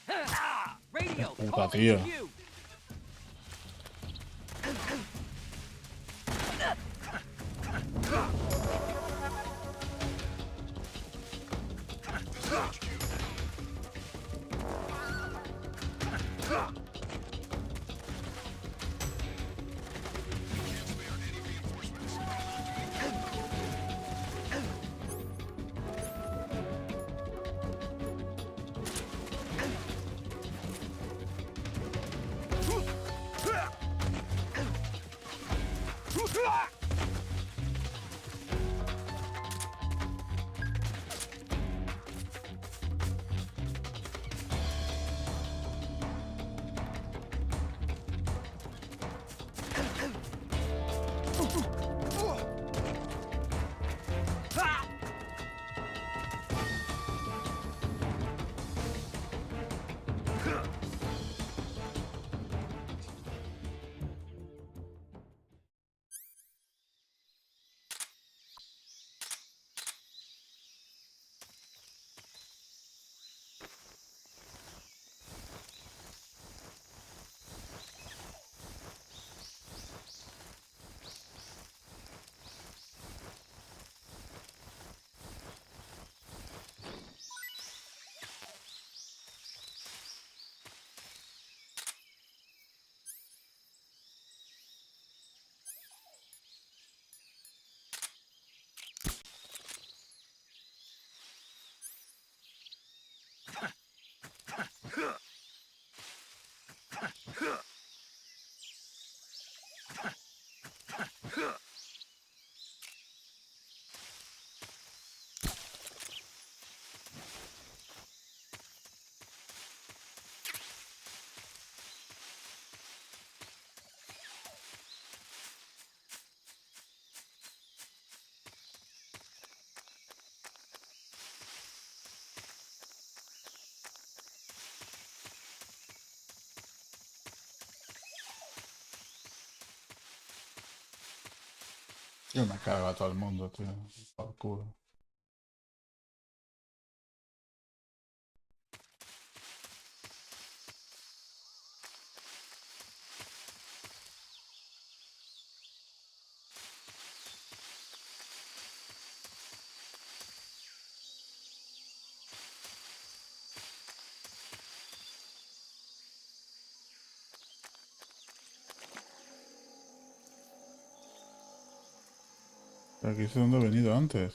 Ah, radio. Puta, Call tío. HQ. Yo me cago a todo el mundo, tío. Por culo. Aquí es donde he venido antes.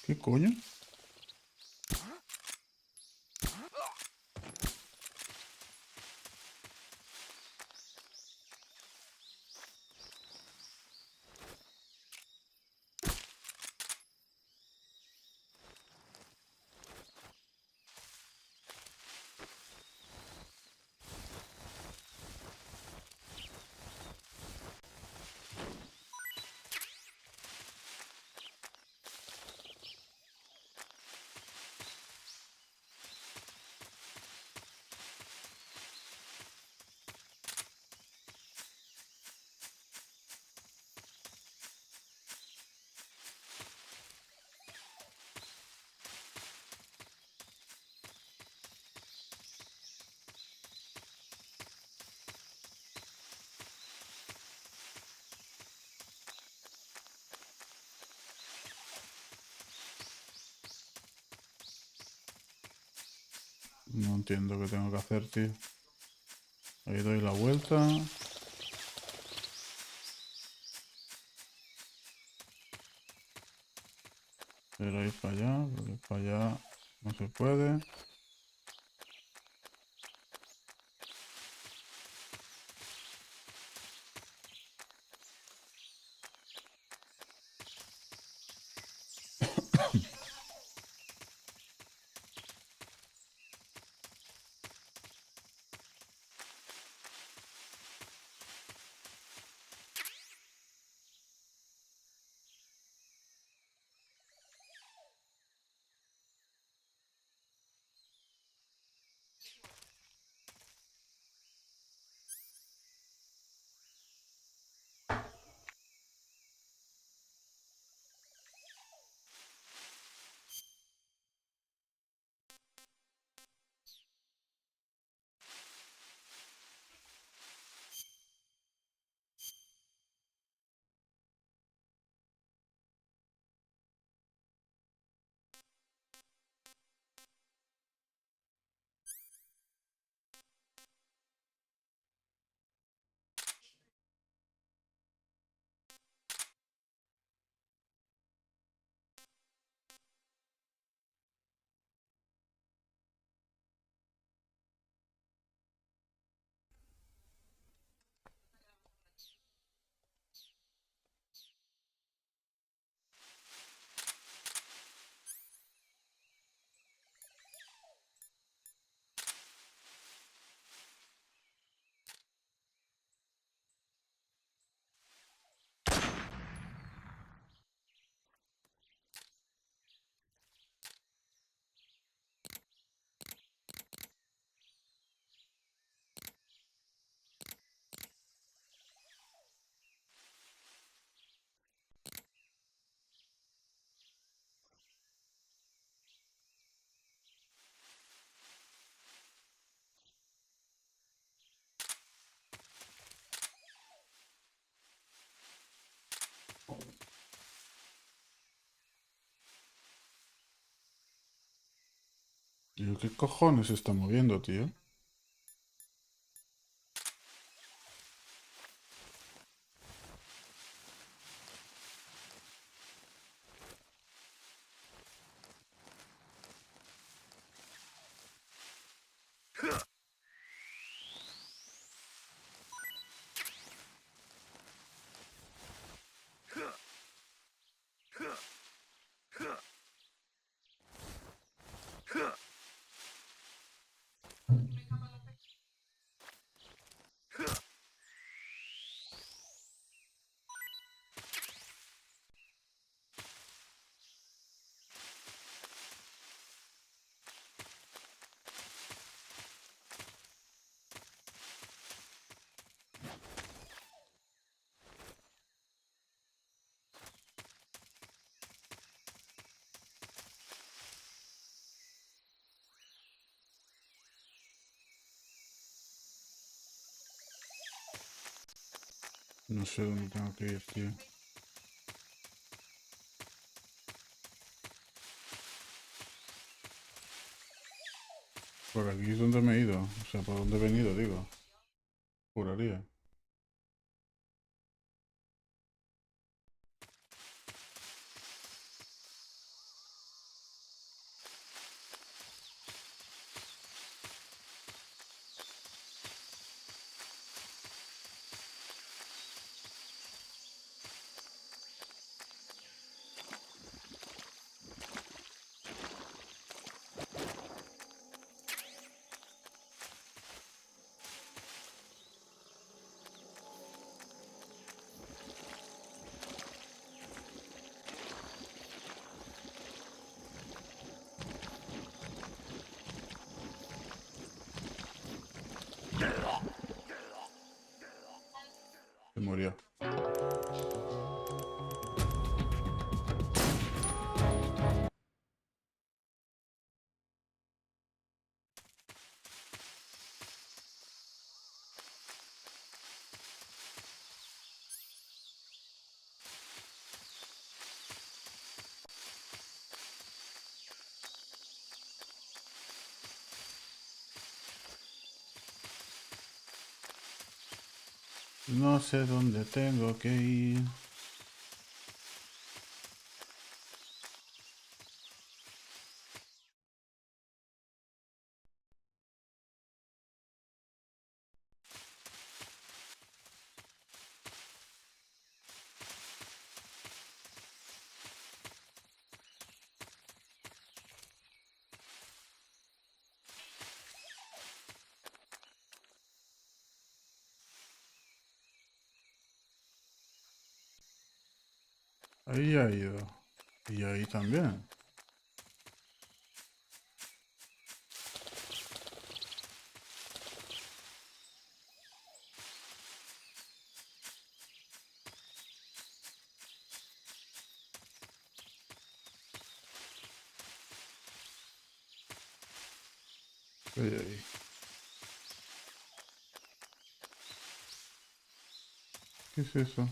¿Qué coño? No entiendo qué tengo que hacer, tío. Ahí doy la vuelta. Pero ir para allá, pero ir para allá no se puede. ¿Pero qué cojones se está moviendo, tío? No sé dónde tengo que ir, tío. Por aquí es donde me he ido. O sea, por donde he venido, digo. Juraría. Se murió. No sé dónde tengo que ir. Ahí ha ido. Y ahí también. Ahí, ahí. ¿Qué es eso?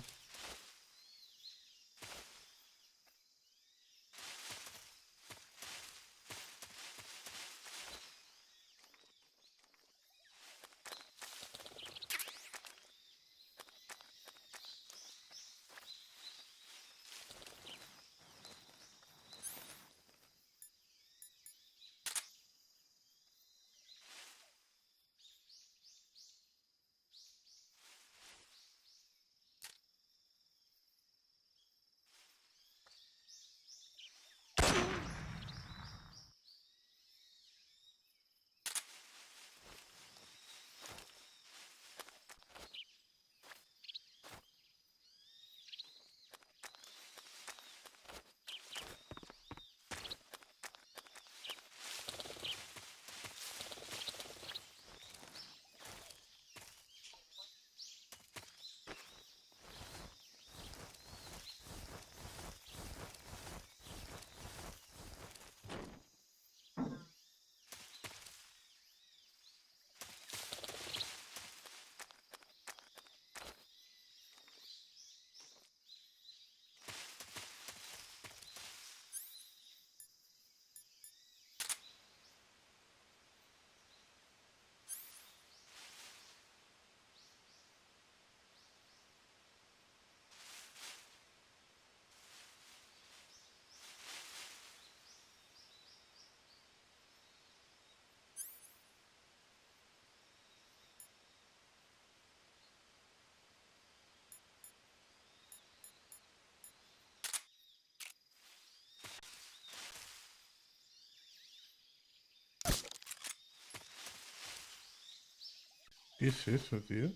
¿Qué es eso, tío?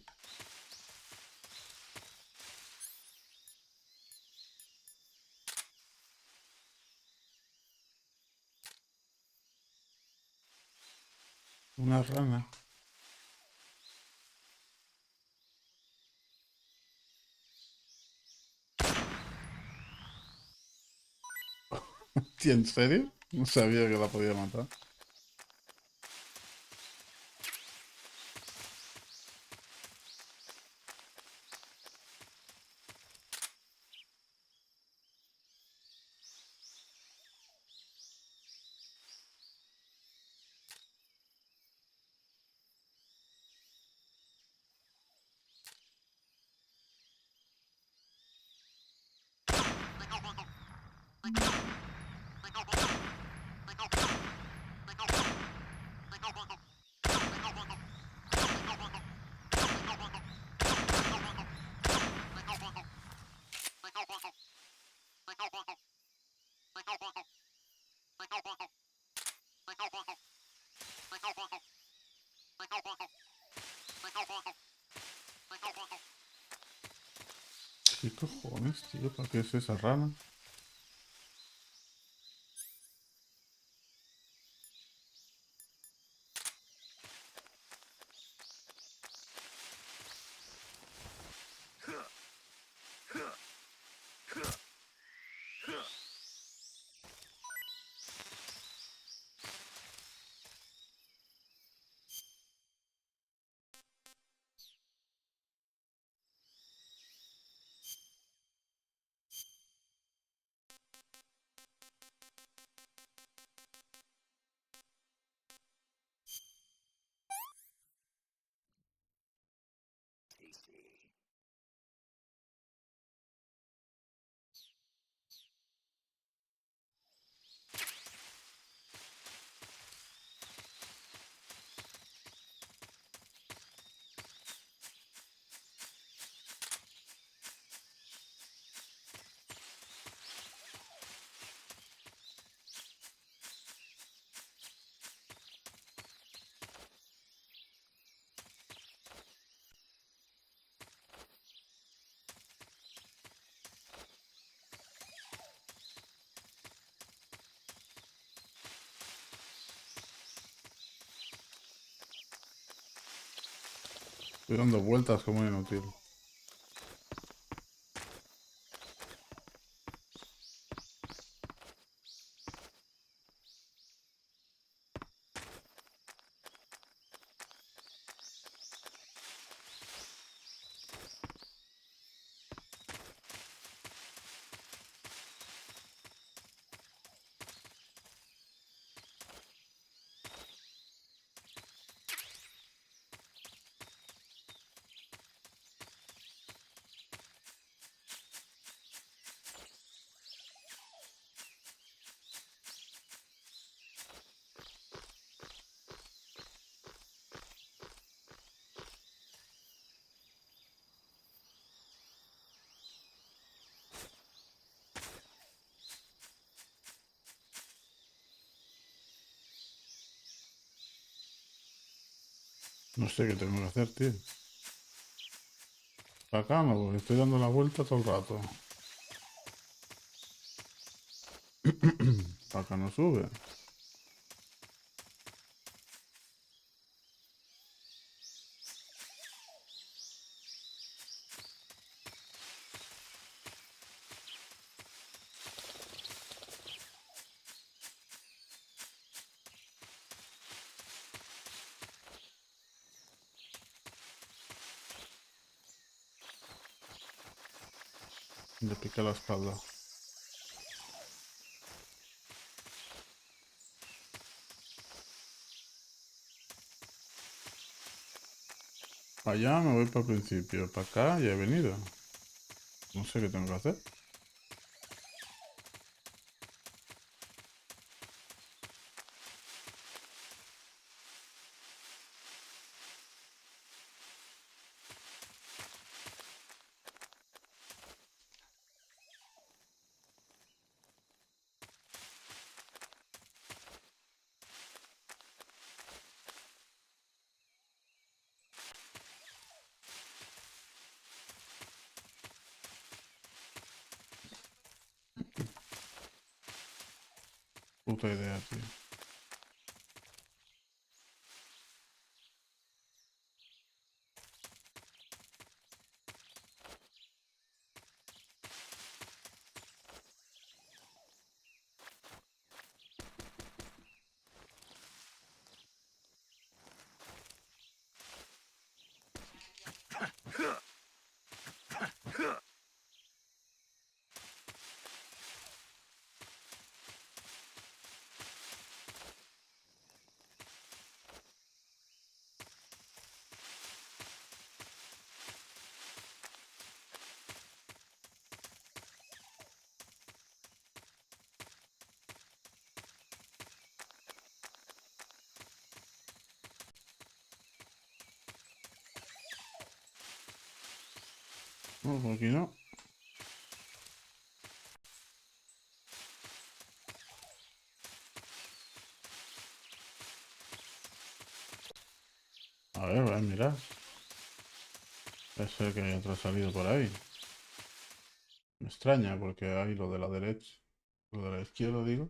Una rana. Tío, ¿en serio? No sabía que la podía matar. ¿Qué cojones, tío? ¿Para qué es esa rana? Estoy dando vueltas como inútil. No sé qué tengo que hacer, tío. Para acá no voy, estoy dando la vuelta todo el rato. Para acá no sube. Le pica la espalda. Para allá me voy para el principio. Para acá ya he venido. No sé qué tengo que hacer. Puta idea, tío. No, por aquí no. A ver, voy a mirar. Puede ser que haya otro salido por ahí. Me extraña porque hay lo de la derecha. Lo de la izquierda, digo.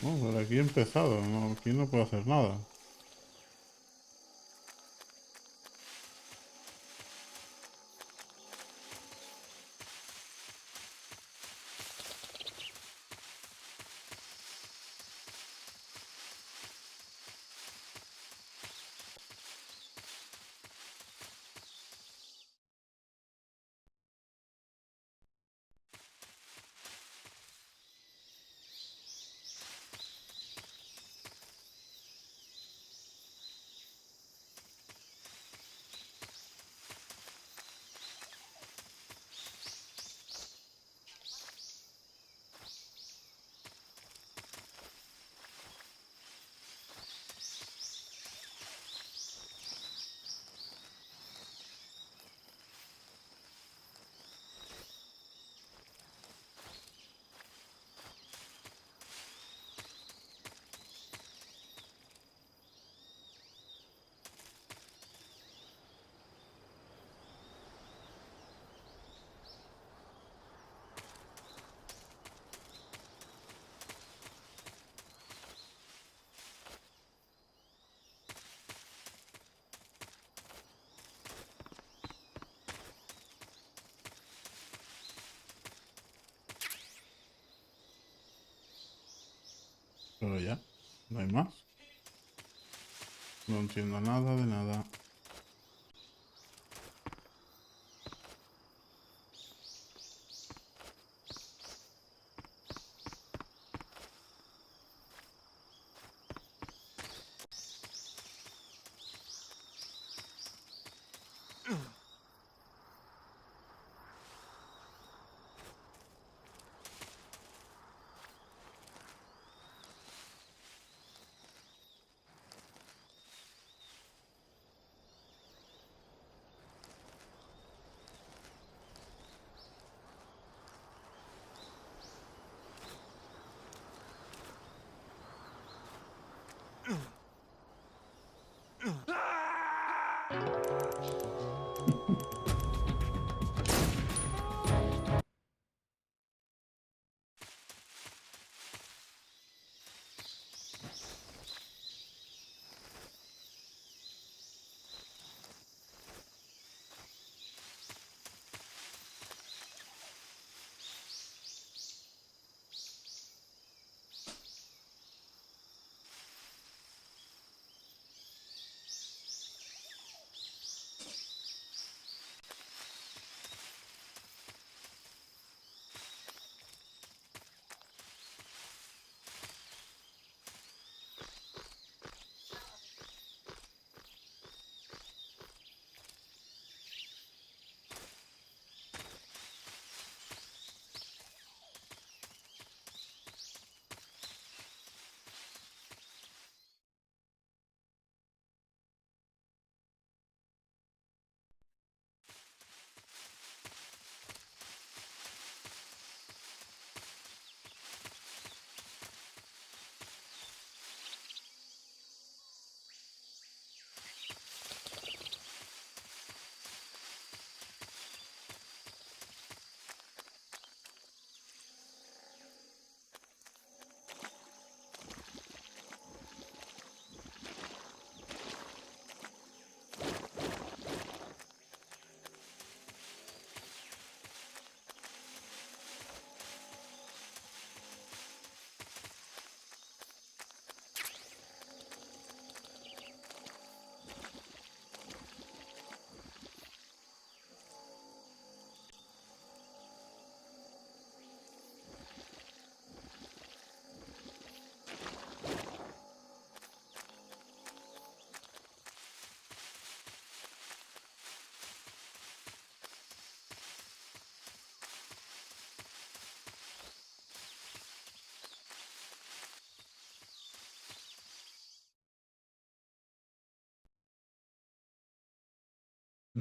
No, por aquí he empezado. No, aquí no puedo hacer nada. Pero ya, no hay más. No entiendo nada de nada.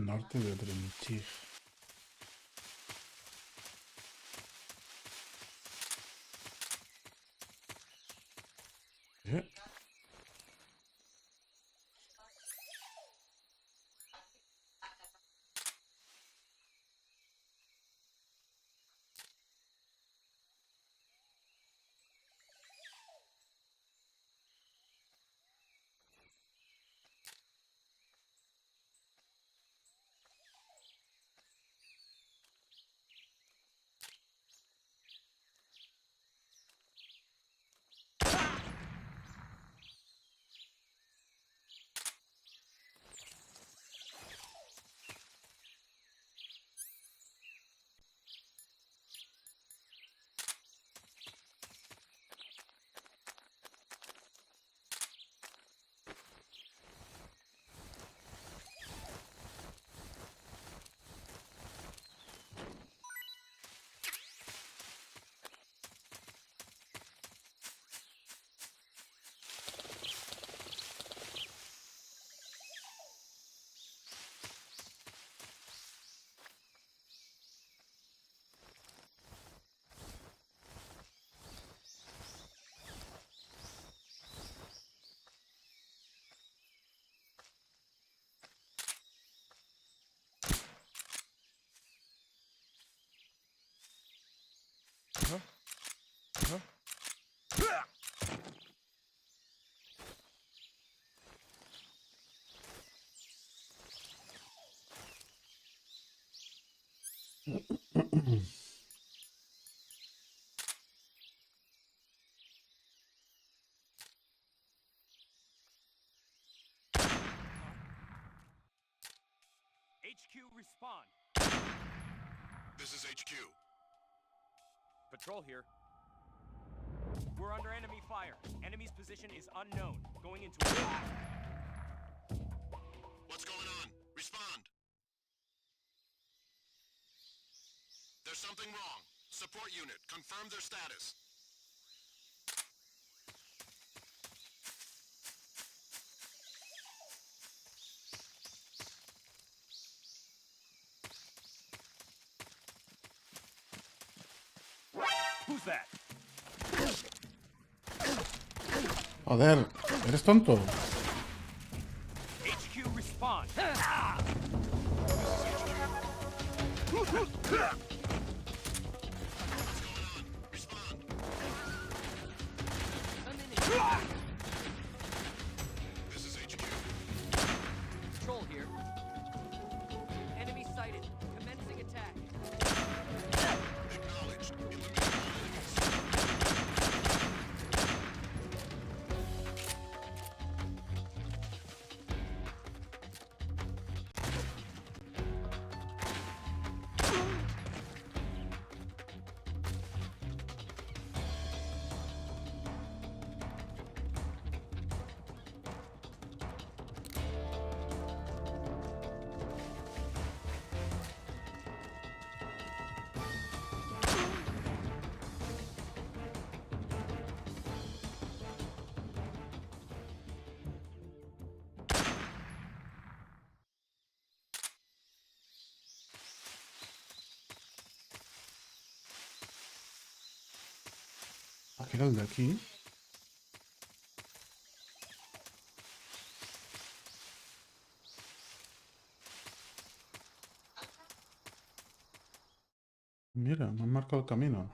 Norte de Drenchig. ¿Eh? HQ, respond. This is HQ. Patrol here. We're under enemy fire. Enemy's position is unknown. Going into What's going on? Respond. There's something wrong. Support unit, confirm their status. Who's that? Joder, ¿eres tonto? HQ, respond. This is HQ. Patrol here. Enemy sighted. Commencing attack. Acknowledged. Eliminate all enemies. ¿A qué era el de aquí? Mira, me han marcado el camino.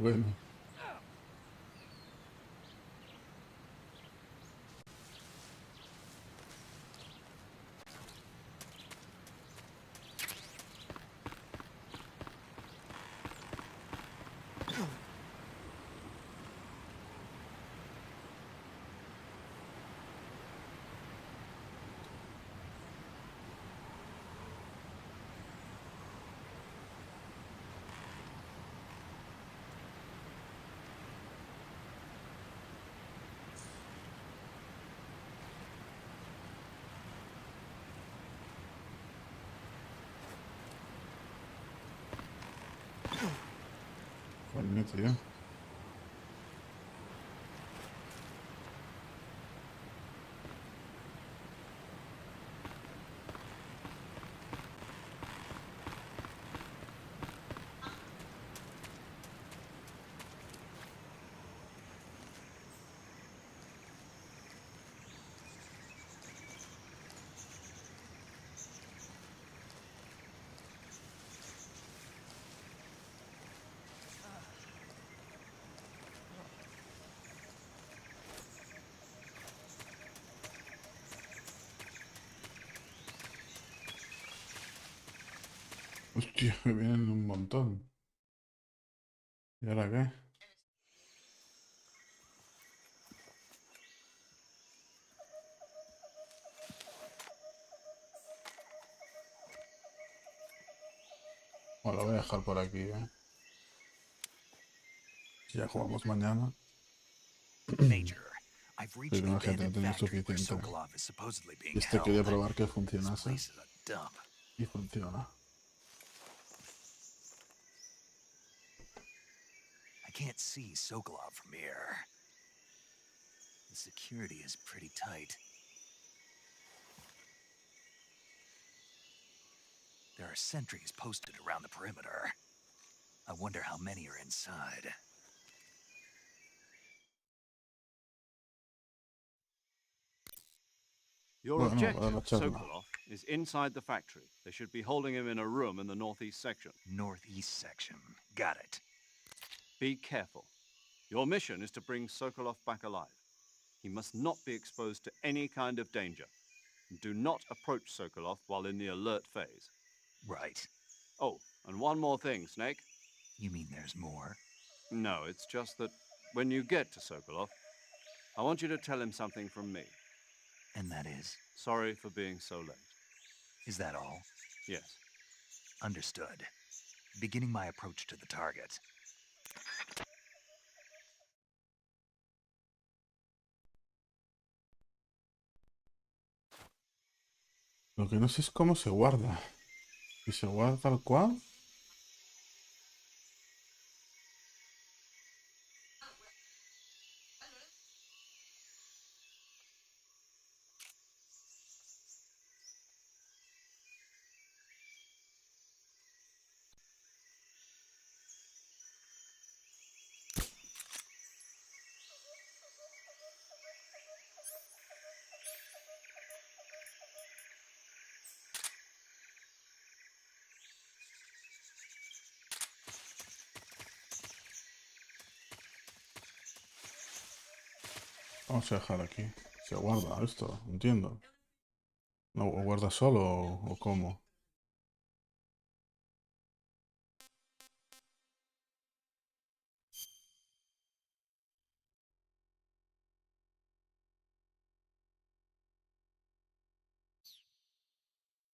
Bueno. Coño, tío. Hostia, me vienen un montón. ¿Y ahora qué? Bueno, lo voy a dejar por aquí, ¿eh? Ya jugamos mañana. Major, I've reached Pero the la gente no abandoned tenía factory where suficiente. Sokolov is supposedly being Y este quería held. probar que This funcionase. place is a dump. Y funciona. I can't see Sokolov from here. The security is pretty tight. There are sentries posted around the perimeter. I wonder how many are inside. Your Bueno, objective, ahora charla. Sokolov, is inside the factory. They should be holding him in a room in the northeast section. Northeast section. Got it. Be careful. Your mission is to bring Sokolov back alive. He must not be exposed to any kind of danger. Do not approach Sokolov while in the alert phase. Right. Oh, and one more thing, Snake. You mean there's more? No, it's just that when you get to Sokolov, I want you to tell him something from me. And that is? Sorry for being so late. Is that all? Yes. Understood. Beginning my approach to the target. Lo que no sé es cómo se guarda. Si se guarda tal cual. Vamos a dejar aquí. Se guarda esto, entiendo. No, o guarda solo o cómo.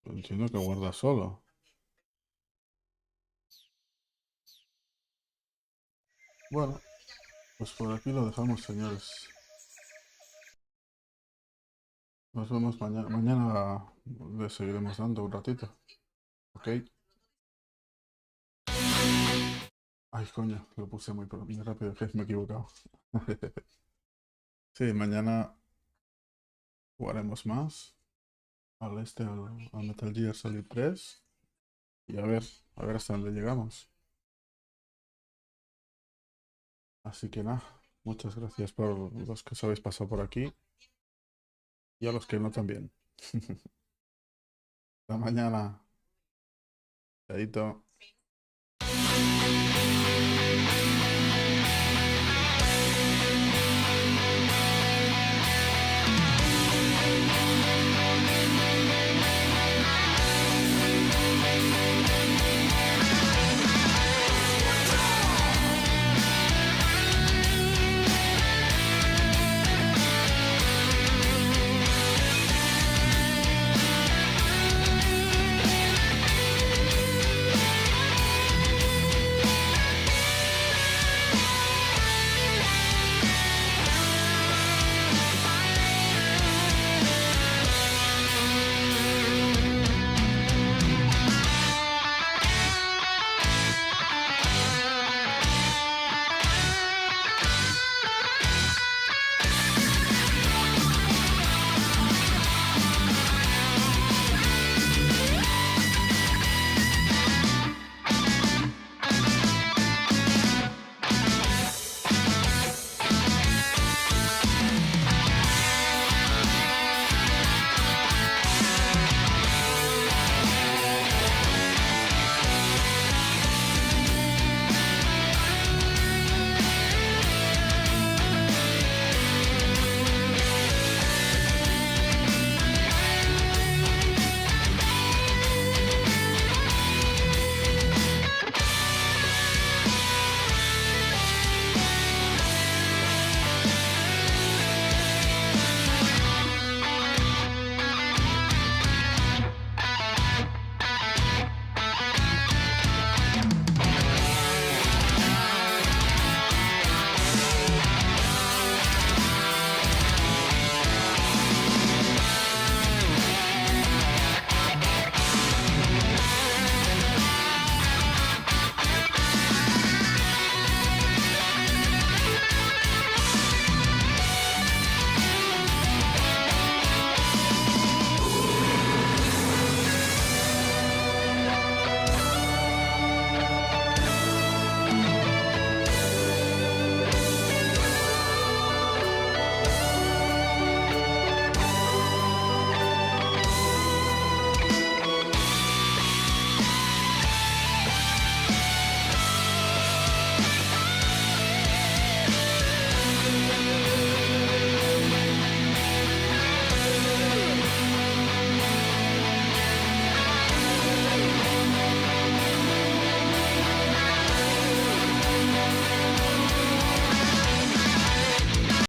Entiendo que guarda solo. Bueno, pues por aquí lo dejamos, señores. Nos vemos mañana. Mañana le seguiremos dando un ratito. Ok. Ay, coño, lo puse muy rápido, que me he equivocado. Sí, mañana jugaremos más al Metal Gear Solid 3 y a ver hasta dónde llegamos. Así que nada, muchas gracias por los que os habéis pasado por aquí y a los que no también. Hasta mañana. Chaito.